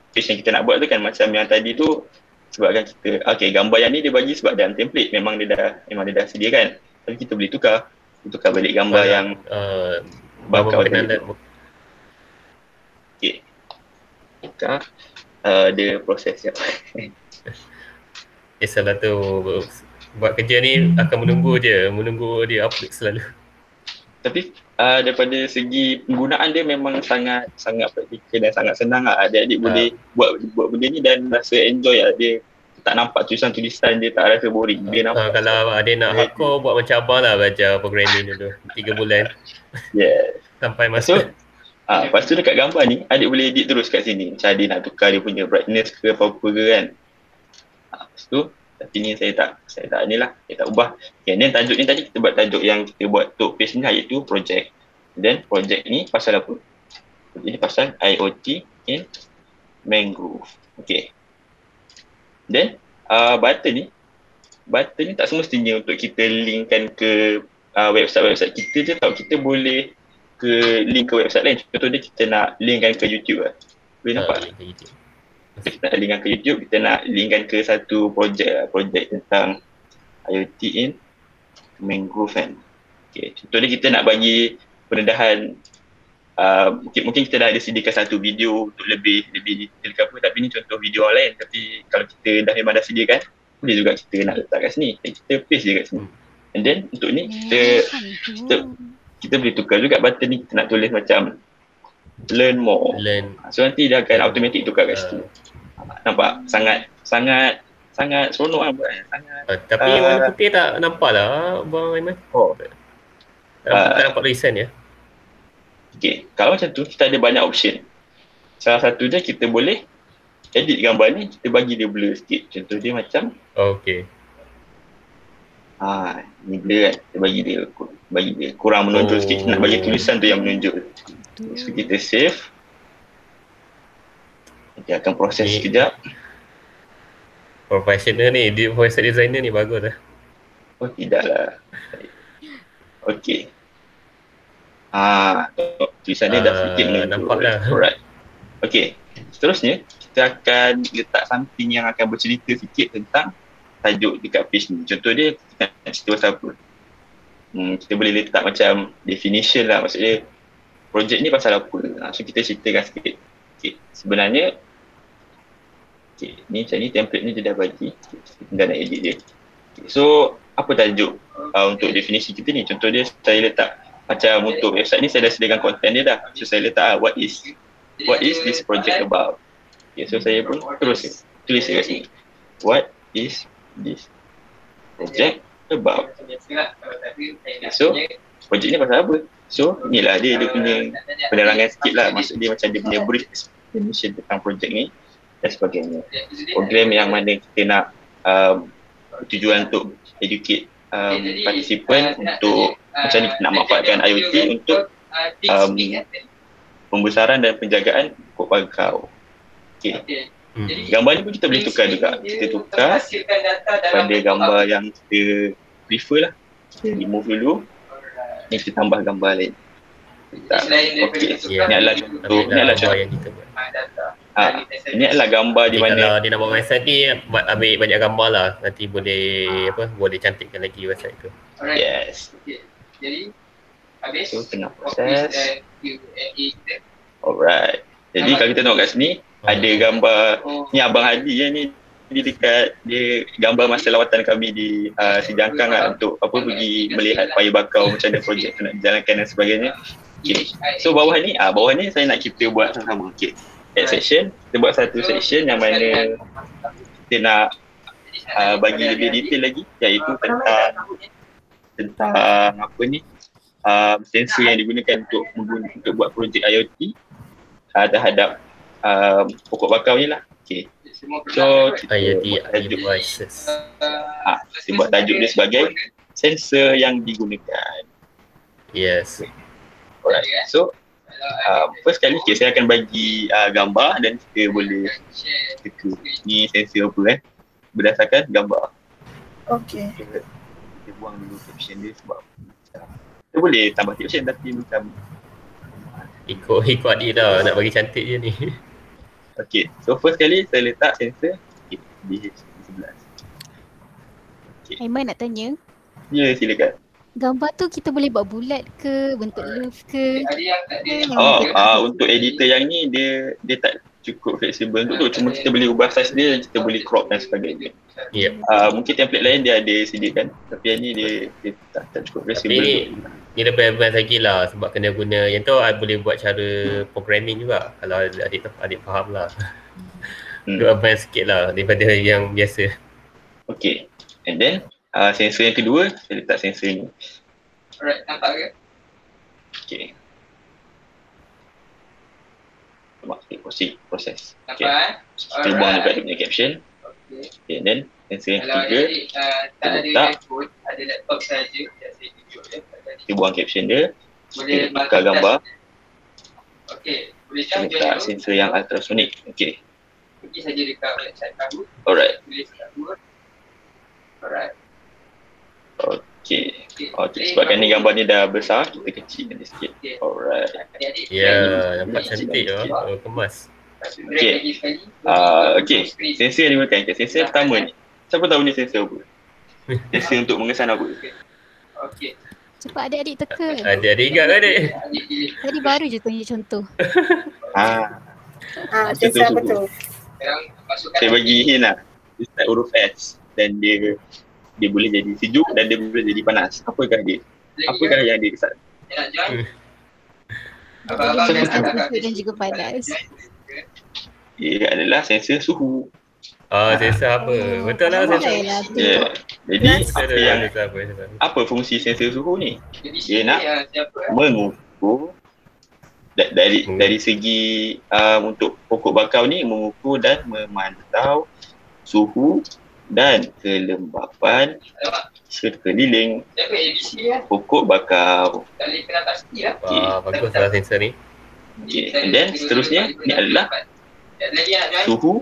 page yang kita nak buat tu kan. Macam yang tadi tu sebabkan kita, okay, gambar yang ni dia bagi sebab dalam template memang dia dah sediakan. Tapi kita boleh tukar. Kita tukar balik gambar yang bakal tadi tu. Okay. Tukar. Dia proses siap. Salah tu buat kerja ni akan menunggu dia upload selalu. Tapi daripada segi penggunaan dia memang sangat praktikal dan sangat senang lah. Adik-adik boleh buat benda ni dan rasa enjoy lah. Dia tak nampak tulisan-tulisan dia, tak rasa boring. Dia nampak kalau adik nak hardcore buat macam abang lah, belajar programming dulu 3 bulan. Yes. Sampai masuk. Lepas tu dekat gambar ni adik boleh edit terus kat sini. Macam adik nak tukar dia punya brightness ke apa-apa ke kan. Lepas tu tapi ni saya tak ni lah, saya tak ubah. Okay, then tajuk ni tadi kita buat tajuk yang kita buat untuk page ni iaitu project. Then project ni pasal apa? Ini pasal IoT in Mangrove. Okay. Then button ni tak semestinya untuk kita linkkan ke website kita je tau. Kita boleh ke link ke website lain. Contoh dia kita nak linkkan ke YouTube lah. Boleh nampak? Kita nak linkkan ke YouTube, kita nak linkkan ke satu projek tentang IoT in mangrove kan. Okay, contohnya kita nak bagi pendedahan, mungkin kita dah ada sediakan satu video untuk lebih detail ke apa, tapi ni contoh video lain. Tapi kalau kita memang dah sediakan, boleh juga kita nak letak kat sini, kita paste je kat sini. And then untuk ni kita boleh tukar juga button ni, kita nak tulis macam learn more. So nanti dia akan automatic tukar kat situ. Nampak? Sangat seronok lah buat. Tapi warna putih tak nampak lah Abang Aiman. Tak nampak recent ya. Okay, kalau macam tu kita ada banyak option. Salah satu je kita boleh edit gambar ni, kita bagi dia blur sikit. Contoh dia macam ni blur kan, kita bagi dia kurang menonjol sikit. Kita nak bagi tulisan tu yang menonjol. So kita save. Dia akan proses sekejap. Professional ni, dia voice designer ni bagus lah. Oh tidaklah. Okay. Tulisan dia dah sedikit menonjol. Nampak lah. Alright. Okay. Seterusnya, kita akan letak something yang akan bercerita sikit tentang tajuk dekat page ni. Contoh dia, kita nak cerita pasal apa. Kita boleh letak macam definition lah. Maksudnya, projek ni pasal apa. So kita ceritakan sikit. Okay. Sebenarnya, ni macam ni, template ni dia dah bagi. Kita tinggal nak edit dia. Okay. So, apa tajuk untuk definisi kita ni? Contoh dia, saya letak macam untuk website ni saya dah sediakan konten dia dah. So saya letak what is this project about. Okay, so saya pun terus tulis kat sini. What is this project about? Okay, so projek ni pasal apa? So inilah dia punya penerangan sikit lah. Maksud dia macam dia punya brief explanation tentang projek ni dan sebagainya. Program yang mana kita nak tujuan untuk educate participant untuk macam ni kita nak manfaatkan IoT untuk pembesaran dan penjagaan pokok bakau. Okay. Gambar ni pun kita boleh tukar juga. Kita tukar pada gambar yang kita prefer lah. Kita remove dulu. Ni kita tambah gambar lain. Okay. Ni adalah contoh. Ni adalah contoh yang kita buat. Ini adalah gambar di mana kalau dia nak buat website ni ambil banyak gambar lah, nanti boleh boleh cantikkan lagi website tu. Yes. Jadi habis so tengah proses. Alright. Jadi kalau kita tengok kat sini ada gambar ni Abang Hadi ni dekat dia gambar masa lawatan kami di Sijangkang lah untuk pergi melihat paya bakau macam mana projek tu nak dijalankan dan sebagainya. Okay. So bawah ni saya nak kita buat sama-sama. Okay. Add section, kita buat satu section yang mana kita nak bagi lebih detail lagi, iaitu tentang apa ni sensor yang digunakan untuk buat projek IoT terhadap pokok bakau ni lah. Okay. So IoT devices. Kita buat tajuk dia sebagai sensor yang digunakan. Yes. Alright. So first kali saya akan bagi gambar dan kita boleh teka ni sensor apa berdasarkan gambar. Okay. Kita buang dulu caption dia sebab kita boleh tambah caption tapi macam ikut adik dah nak bagi cantik je ni. Okay, so first kali saya letak sensor DH11. Okay. Aiman nak tanya. Ya, silakan. Gambar tu kita boleh buat bulat ke, bentuk love ke? Untuk editor yang ni dia tak cukup fleksibel untuk tu. Cuma kita boleh ubah size dia, kita boleh crop dan sebagainya. Yep. Mungkin template lain dia ada sediakan, tapi yang ni dia tak cukup fleksibel. Ni lebih advance lagi lah sebab kena guna yang tu boleh buat cara programming juga kalau adik faham lah. Lebih advance sikit lah daripada yang biasa. Okay, and then sensor yang kedua, saya letak sensor ni. Alright, nampak ke? Okay. Proses. Nampak? Kita buang juga dia punya caption. Okay, and then sensor yang ketiga, tak ada handphone, ada laptop saja, saya tunjuk dia. Kita buang caption dia, kita tukar gambar. Okay, boleh kita letak sensor yang ultrasonic. Okay. Pergi saja dekat website kamu. Alright. Tulis kamu. Alright. Okay. Sebabkan ni gambar ni dah besar, kita kecilkan dia sikit. Alright. Ya, nampak cantik lah. Kemas. Okay. Okay. Sensor yang digunakan. Sensor pertama ni. Siapa tahu ni sensor apa? Sensor untuk mengesan apa? Okey. Cepat adik-adik teka. Adik-adik ingat kan adik? Tadi baru je tunjuk contoh. Sensor apa tu? Sekarang masukkan Saya bagi hint lah. Dia start huruf S dan dia boleh jadi sejuk dan dia boleh jadi panas. Apakah dia? Apakah yang dia kesan? nak join. Abang-abang Siapa dah tahu? sejuk dan juga panas. Dia adalah sensor suhu. Sensor apa? Betul lah sensor. Pandailah tu. Yeah. Jadi Sensor apa? apa fungsi sensor suhu ni? Jadi Dia sini nak siapa? Mengukur dari segi untuk pokok bakau ni mengukur dan memantau suhu dan kelembapan sekeliling Siapa ABC lah. pokok bakau. Tak boleh kena pasti lah. Bagus lah sensor ni. Okay. And then seterusnya ni adalah Lagi nak join? suhu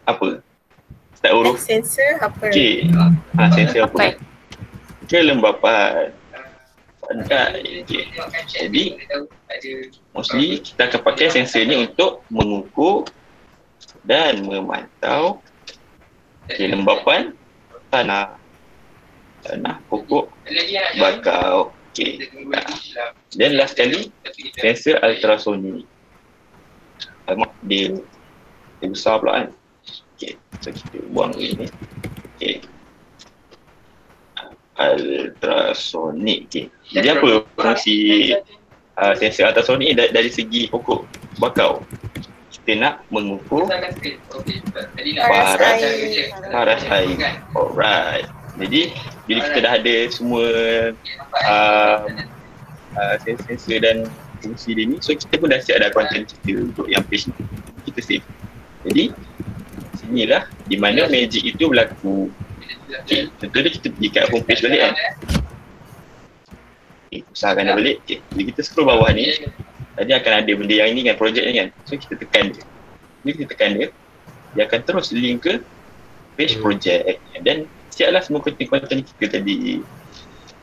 apa? Start huruf Sensor apa? K. Sensor apa? Kelembapan. Pandai. Okay. Jadi mostly kita akan pakai sensor ni untuk mengukur dan memantau kelembapan tanah pokok bakau. Okay. Dan last sekali sensor ultrasonik. Alamak, dia besar pula kan. Okay, so kita buang ni. Okay. Ultrasonik. Okay. Jadi apa fungsi sensor ultrasonik ni dari segi pokok bakau? Kita nak mengukur paras air. Alright. Jadi bila kita dah ada semua sensor dan fungsi dia ni, so kita pun dah siap ada konten kita untuk yang page ni. Kita save. Jadi sinilah di mana magic itu berlaku. Okay, contohnya kita pergi kat homepage balik kan. Okay, usahakan dah balik. Okay, bila kita scroll bawah ni, tadi akan ada benda yang ini kan, projek ni kan. So kita tekan dia. Bila kita tekan dia, dia akan terus link ke page projek. Dan siaplah semua konten-konten kita tadi.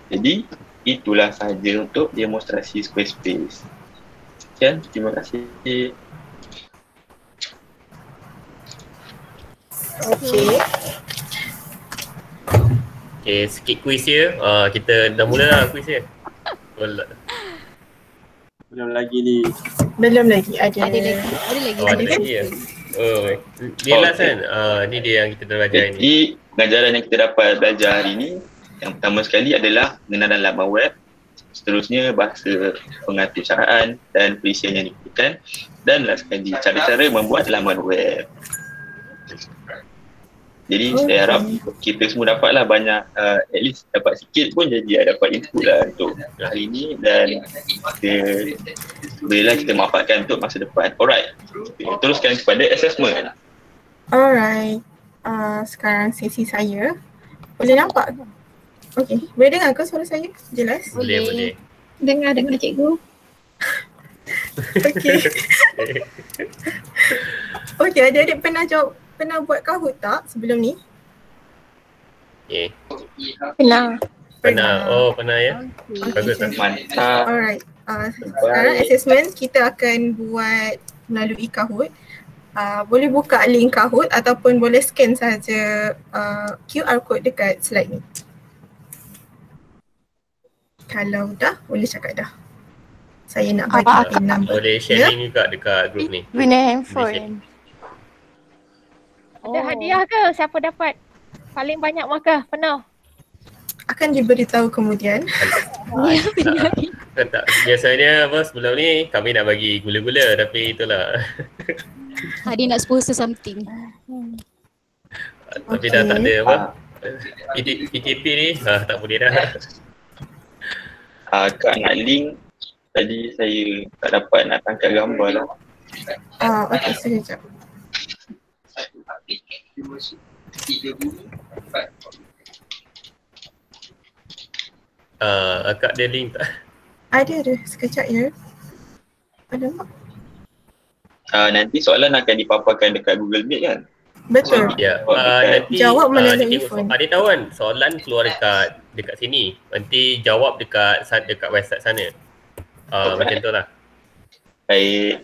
Jadi itulah sahaja untuk demonstrasi Squarespace. Sekian, terima kasih. Okay. Sikit kuis dia. Kita dah mula lah kuis dia. Belum lagi ni. Belum lagi. Ada Ada lagi. Ada lagi ya. Dia last kan? Ni dia yang kita dah belajar ni. Jadi pengajaran yang kita dapat belajar hari ni, yang pertama sekali adalah pengenalan laman web, seterusnya bahasa pengaturcaraan dan perisian yang diperlukan, dan last sekali cara-cara membuat laman web. Jadi saya harap kita semua dapatlah banyak, at least dapat sikit pun jadi dapat input lah untuk hari ni, dan bolehlah kita manfaatkan untuk masa depan. Alright, kita teruskan kepada assessment. Alright. Sekarang sesi saya. Boleh nampak? Okay. Boleh dengar ke suara saya? Jelas? Boleh. Dengar cikgu. Okay. Okay, adik-adik pernah buat Kahoot tak sebelum ni? Okay. Pernah. Pernah ya. Bagus lah. Mantap. Alright. Sekarang assessment kita akan buat melalui Kahoot. Boleh buka link Kahoot ataupun boleh scan saja QR code dekat slide ni. Kalau dah, boleh cakap dah. Saya nak bagi pin number. Boleh share link juga dekat group ni. Guna handphone. Ada hadiah ke? Siapa dapat paling banyak markah? Penuh. Akan diberitahu kemudian. Tak, biasanya sebelum ni kami nak bagi gula-gula, tapi itulah. Dia nak sponsor something. Tapi dah tak ada PTP ni tak boleh dah. Kak nak link, tadi saya tak dapat nak tangkap gambar lah. Okey, sekejap. Akak ada link tak? Ada. Sekejap ya. Ada tak? Nanti soalan akan dipaparkan dekat Google Meet kan? Betul. Ya. Nanti Jawab melalui phone. Adik tahu kan soalan keluar dekat sini. Nanti jawab dekat website sana. Macam tu lah. Baik.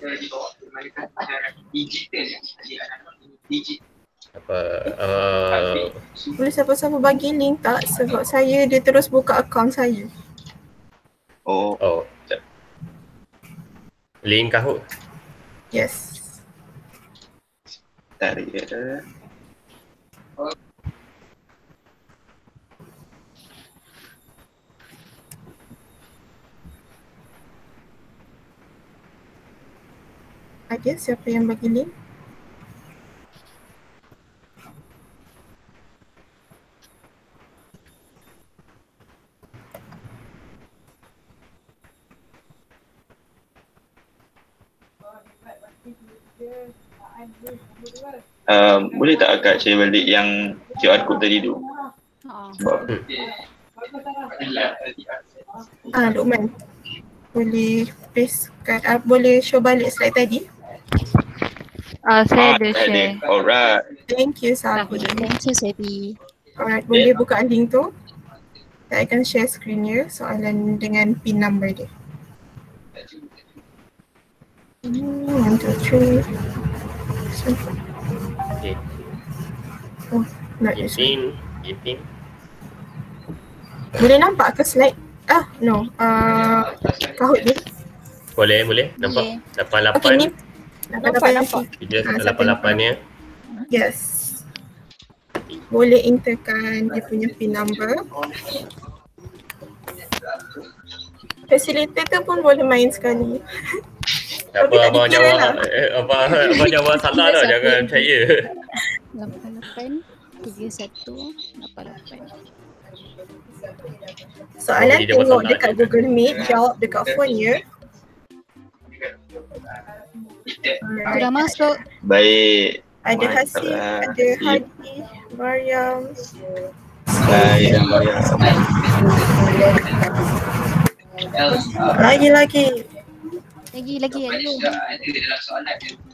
menggunakan cara digital ya. Jadi analog ini digital. Apa Boleh siapa-siapa bagi link tak? Sebab saya dia terus buka akaun saya. Oh, sekejap. Link Kahoot. Yes. tarik dia. Ada siapa yang bagi link? Boleh tak akak share balik yang QR code tadi tu? Sebab Luqman. Boleh pastekan, boleh show balik slide tadi? Saya ada share. Alright. Thank you Sabi. Thank you Sabi. Alright, boleh buka link tu. Saya akan share screennya soalan dengan pin number dia. 1, 2, 3. Okay. Oh, not this one. Gipin. Boleh nampak ke slide? No. Kahoot dia. Boleh. Nampak? 88. Okay, ni. Nampak. Dia 88 ni. Yes. Boleh enterkan dia punya pin number. Facilitator pun boleh main sekali. Tak Tapi apa, tak abang dikira jawab abang jawab salah tau, jangan percaya. 88 31 88. Soalan Jadi dia tengok masalah dekat je. Google Meet, jawab dekat phone ya. Sudah masuk. Baik. Ada Mantap Hasib, lah. ada Hadi, Mariam. Baik. Lagi. Lagi ayo.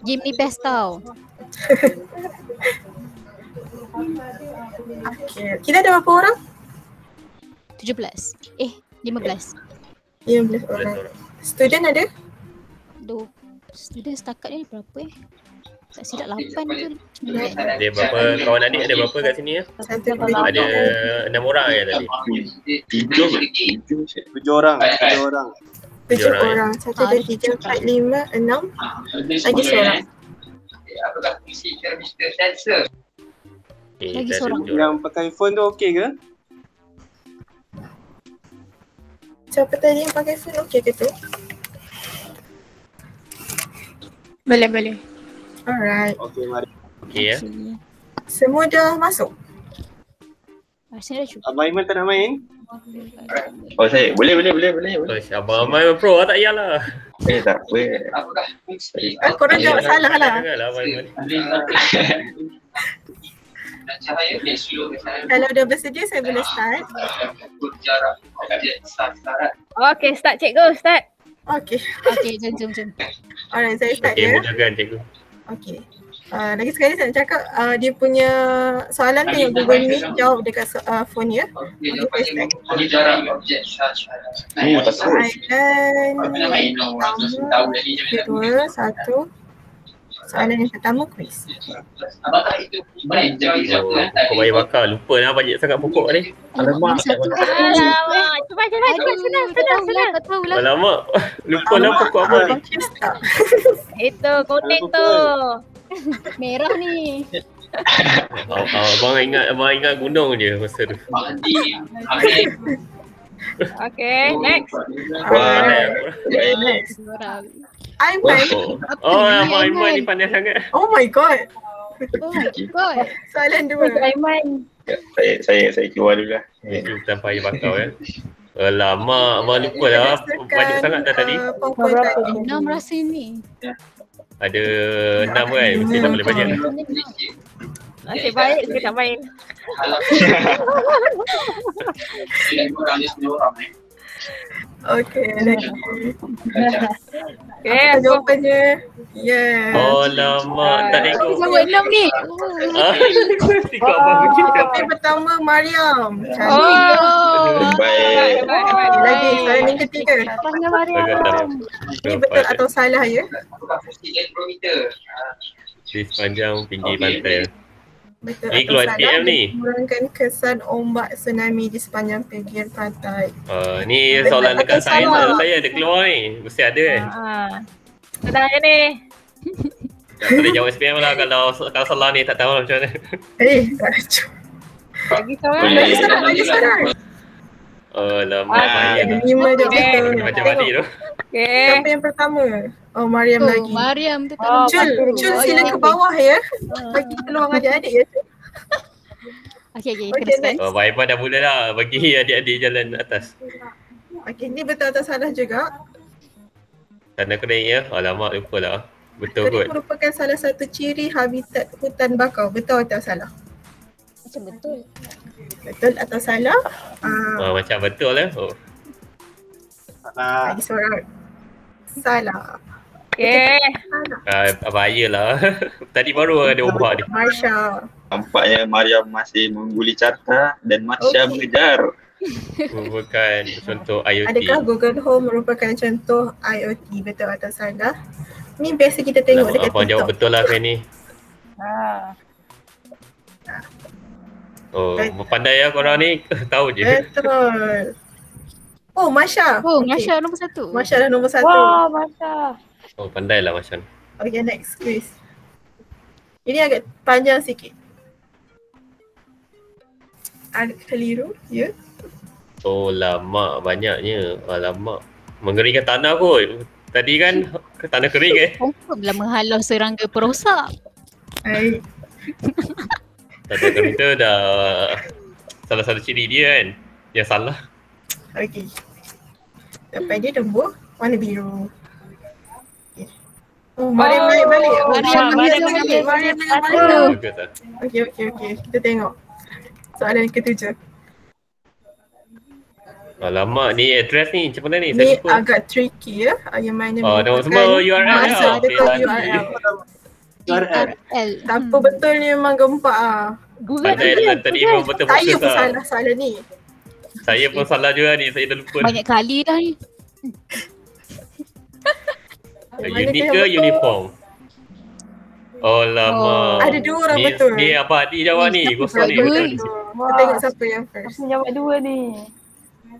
Game ni best tau. Okay. Kita ada berapa orang? 17. 15. 15 orang. Student ada? Student setakat ni berapa Tak silap 8 ke 9. Ada berapa kawan adik ada berapa kat sini ya? Ada 6 orang ya tadi. 7 orang. 7 orang. 1, 2, 3, 4, 5, 6. Lagi seorang. Apakah fungsi thermistor sensor? Okay, Lagi kita ada seorang. 7 orang. Yang pakai phone tu okey ke? Siapa tadi yang pakai phone okey ke tu? Boleh. Alright. Okey, mari. Okay ya. Semua dah masuk? Rasanya dah cukup. Abang Iman tak nak main? Oh saya boleh. Abang Amai pro tak payahlah. Tak apa. Apakah fungsi Korang jawab salah lah. Janganlah Abang Amai. cahaya dan seluruh kesalahan Kalau dah bersedia saya boleh start. berjarak objek sasaran. Okay, start cikgu, start. Okay. Okay, jom. Alright, saya start Okay, ya. mudahkan cikgu. Okay. Lagi sekali saya nak cakap dia punya soalan tu yang Google Meet jawab dekat phone ya. Okey, jawapannya berjarak objek sasaran. Takut. Apa nama ini? Orang tahu dari Kedua, satu. Soalan yang pertama quiz. apakah itu baik jawab satu Pokok bayi bakar. Lupa lah banyak sangat pokok ni. Alamak. Alamak, cepat senang. Tak tahu lah. Alamak. Lupa lah pokok apa ni. Confused tak? Itu kuning tu. Merah ni. Abang ingat gunung je masa tu. Okay, next. Pandai aku. Next. Merah. Aiman. Abang Iman ni pandai sangat. Oh my god. Oh my god. Soalan dua. Aiman. Saya keluar dulu lah. Tanpa air bakar ya. Alamak, abang lupa lah. Banyak sangat dah tadi. Perempuan tadi. 6 rasa ni. Ada 6 kan? Mesti tak boleh banyak. Nasib baik ke tak main. Okay, lagi. Okay, Apa aku jawapannya? Yes. Oh lama, tak tengok. Jawab 6 ni. Tengok abang pergi Tapi pertama Mariam. Cantik. Oh. Baik. Lagi soalan yang ketiga. Tahniah Mariam. Ini betul atau salah ya? di sepanjang pinggir pantai. Betul Ni atau keluar salah? SPM ni. Mengurangkan kesan ombak tsunami di sepanjang pinggir pantai. Ni soalan dekat sains saya ada keluar ni. Mesti ada kan. senang je ni. Tak boleh jawab SPM lah kalau salah ni tak tahu lah macam mana. Tak lucu. Lagi seorang. Boleh. Lagi seorang. Oh lama banyak Ada dah. 5 je betul. Macam Tengok. adik tu. Okay. Siapa yang pertama? Oh, Mariam Oh, lagi. Mariam tu tak Oh, nampak. Cul sila ke bawah ya. Bagi peluang adik-adik ya. Okay, Okay, teruskan. next. Waipan dah mula dah bagi adik-adik jalan atas. Okay, ni betul atau salah juga? Tanda kering ya. Alamak lupa lah. Betul Kering kot. merupakan salah satu ciri habitat hutan bakau. Betul atau salah? Macam betul. Betul atau salah? Macam betul lah. Oh. Lagi seorang. Salah. Okay. Bahaya lah. Tadi baru ada ubah dia. Marsha. Nampaknya Mariam masih mengguli carta dan Marsha Okey. mengejar. Bukan contoh IoT. Adakah Google Home merupakan contoh IoT? Betul atau salah? Ni biasa kita tengok dekat Abang jawab TikTok. betul lah kan ni. Oh, pandai ya korang ni. Tahu je. Betul. Oh, Marsha. Oh, Okey. Marsha nombor 1. Marsha dah nombor 1. Wah, Masya. Oh, pandai lah macam. Okay, next quiz. Ini agak panjang sikit. Agak keliru, ya? Oh, lama banyaknya. Alamak. Mengerikan tanah kot. Tadi kan tanah kering Confirm lah menghalau serangga perosak. Hai. Tanah kering tu dah salah satu ciri dia kan. Yang salah. Okay. Dapat dia nombor warna biru. Okay. Oh, Mariam naik balik. Oh, Mariam Mariam balik. balik. Mariam dengan Oh. Mariam. Bagus lah. Okay. Kita tengok. Soalan ke-7. Alamak ni address ni macam mana ni? Saya Ni lupa. agak tricky ya. Yang mana Nama semua URL masa lah. ada Okay, URL. URL. L. Siapa betul ni memang gempak ah. Pandai lah. Tadi pun betul Saya fokus pun lah. salah soalan ni. Saya pun salah juga ni. Saya dah lupa. Banyak kali dah ni. Yang mana Unik yang ke betul? uniform? Oh lama. Ada dua orang ni, betul. Ni apa Adi jawab ni? Siapa Kosong ni betul? betul ni. Kita tengok siapa yang first. Jawab dua ni.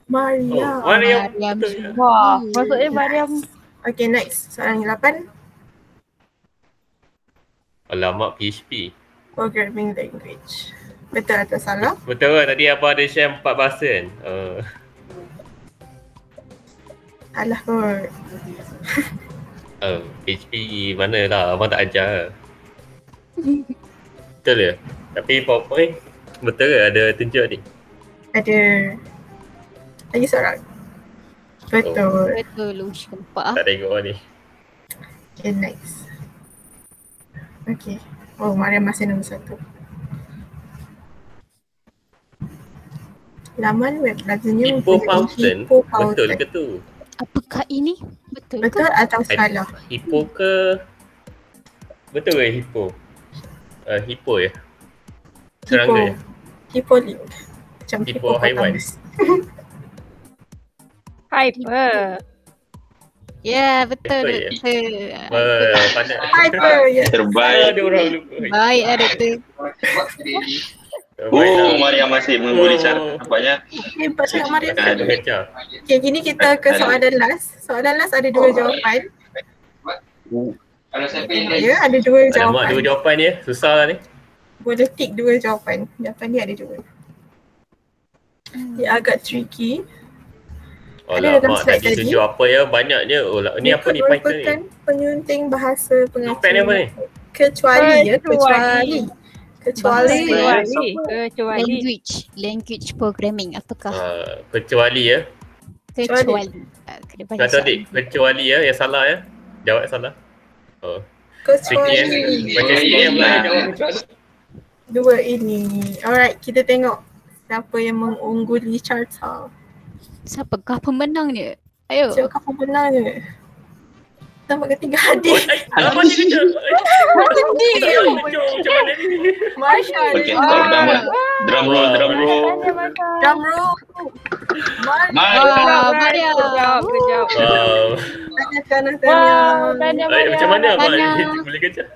Maria. Oh, Mariam. Mariam. Betul ya. Wah, maksudnya Mariam. Okay, next. Soalan yang 8. Alamak PHP. Programming language. Betul atau salah? Betul kan tadi apa ada share 4 bahasa kan? Salah kot. PHP mana lah, abang tak ajar. Betul ya? Tapi PowerPoint betul ke ada tunjuk ni? Ada. Lagi seorang. Betul. Betul lu gempak. Tak tengok ni. Okay, next. Okay. Oh, Mariam masih nombor 1. Laman web lagunya Hippo mempunyai Fountain? Hippo Betul Fountain. ke tu? Apakah ini? Betul ke? Betul atau salah? Hippo ke? Betul ke hippo? Hippo ya? Serangga ya? Hippolyte. Macam Hippo haiwan. hippopotamus. Hyper. Ya, betul. Betul ya? Betul. Pandai. Hyper, yes. Terbaik. Ada orang lupa. Baik ada tu. Oh, Mariam masih mengguli carta. Nampaknya. Hebat sangat Mariam. Ada kacau. Okay, gini kita ke soalan last. Soalan last ada 2 jawapan. Kalau siapa yang Ya, ada 2 Alamak, jawapan. 2 jawapan ni susah lah ni. Boleh tick 2 jawapan. Jawapan ni ada 2. Dia agak tricky. Ada dalam Alamak, slide tadi tadi. tunjuk apa ya? Banyaknya. Oh, ni apa ni Python ni? Merupakan penyunting bahasa Notepad ni pengacara. apa ni? Kecuali ya, kecuali. Kecuali. Kecuali. Language programming. Apakah? Kecuali ya. Kecuali. Kena bagi Tak tahu soalan. dik, kecuali ya, yang salah ya. Jawab salah. Oh, tricky ya. Kecuali. Macam SPM lah ya jawab kecuali. 2 ini. Alright, kita tengok siapa yang mengungguli carta. Siapakah pemenangnya? Ayo. Siapakah pemenangnya? Nampak ketiga hadir. Apa ni kejap? Macam mana ni? Masya Okay, Allah. pertama drum roll. Drum roll. Maria. Kejap. Wow. Tanya. Macam mana abang? Tanya. Boleh kejap?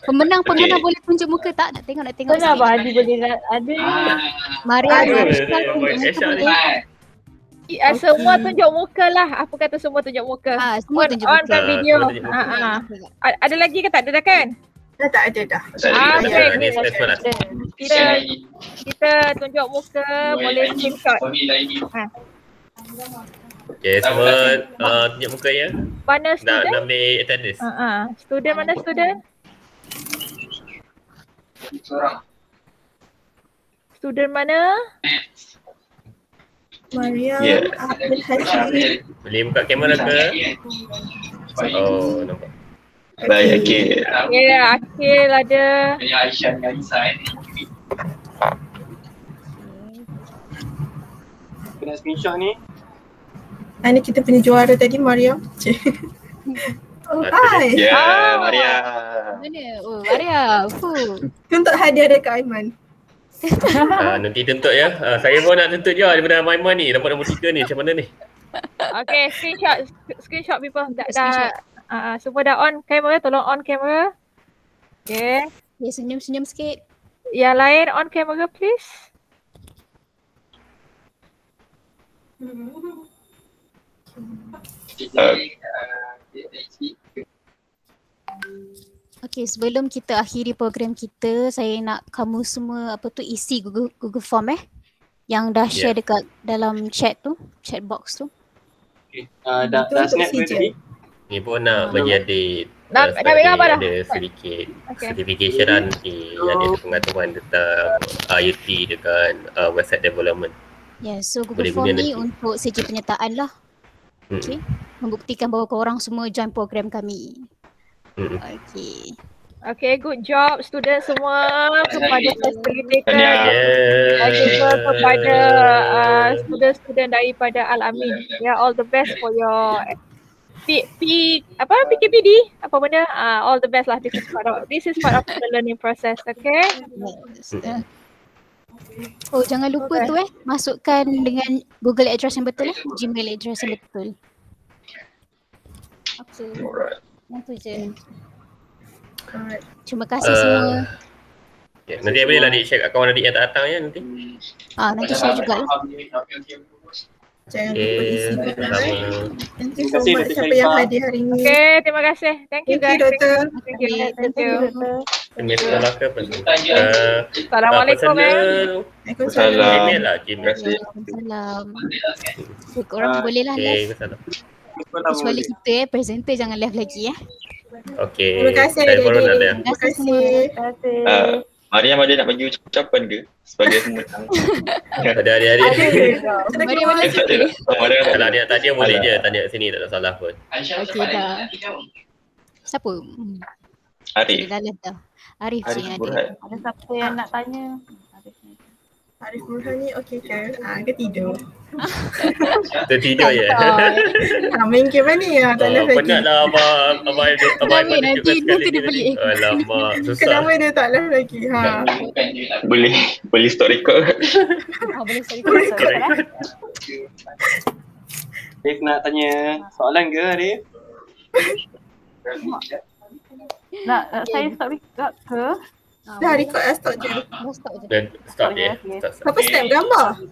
Pemenang Okay. boleh tunjuk muka tak? Nak tengok Kenapa sikit. Adi boleh ada? Maria Ada. Rizka tunjuk Abang muka Aisyah ni. boleh. Semua tunjuk muka lah. Apa kata semua tunjuk muka? Semua tunjuk On muka. kan video. Semua tunjuk muka. Ada lagi ke tak ada dah kan? Tak ada dah. Okay. Ni special lah. Kita tunjuk muka, boleh screenshot. Okay, semua tunjuk muka ya. Mana Nak student? ambil attendance. Student mana student? Student mana? Maria Yeah. Abdul Hashim. Boleh buka kamera ke? Oh, nampak. Baik, okay. Ya, Akil ada. Aisyah dengan Isa ni. Kena screenshot ni. Ini kita punya juara tadi, Maria. Oh, hai. Ya, Maria. Mana? Oh, Maria. Untuk hadiah dekat Aiman. Nanti tuntut ya. Saya pun nak tuntut je daripada Maiman ni. Dapat nombor 3 ni. Macam mana ni? Okay, screenshot people. Semua dah on kamera, tolong on kamera. Okay. Ya, senyum-senyum sikit. Yang lain on kamera please. Okay, sebelum kita akhiri program kita, saya nak kamu semua isi Google Form yang dah share dekat dalam chat box tu. Okay. Dah snap ke tadi? Ni pun nak bagi adik Nak ambil gambar dah? ada sedikit certification lah nanti ada pengetahuan tentang IoT dekat website development. Ya, so Boleh Google Form guna ni nanti. untuk segi penyertaan lah. Okay. Membuktikan bahawa korang semua join program kami. Okay. Okay, good job student semua kepada facilitator Tahniah. dan juga kepada student-student daripada Al-Amin. All the best for your PKPD apa benda? All the best lah. This is part of the learning process, okay? Oh, jangan lupa tu masukkan dengan Google address yang betul Gmail address yang betul. Okay. Yang tu je. Terima kasih semua. Nanti boleh lah adik share kat kawan adik yang tak datang ya nanti. Nanti share juga lah. Jangan lupa isi Okay, Google. sama. Thank you so much siapa yang hadir hari ini. Okay, terima kasih. Thank you guys. Doktor. Thank you. Ini sekolah ke apa? Assalamualaikum. Salam. Gmail lah, Gmail. Salam. Korang boleh lah live. Okay, salam. Kecuali kita presenter jangan live lagi Okay. Terima kasih Saya baru nak adik-adik. live. Terima kasih. Mariam ada nak bagi ucapan ke sebagai pemenang? Pada hari-hari. Mari mana Tak ada. Mariam Kalau dia nak tanya boleh je tanya kat sini tak ada salah pun. Okey dah. Siapa? Arif. Dah live dah. Arif je yang ada. Burhan. Ada siapa yang nak tanya? Arif Burhan ni okey ke? Ke tidur? Tertidur je. Main game ni tak live lagi. Penat lah abang Nanti sekali dia beli. Alamak, susah. Kenapa dia tak live lagi? Boleh stop record. Boleh sorry. Arif nak tanya soalan ke Arif? Nak saya stop record ke? Dah record stop je. Dan stop je. Stop. Apa snap gambar?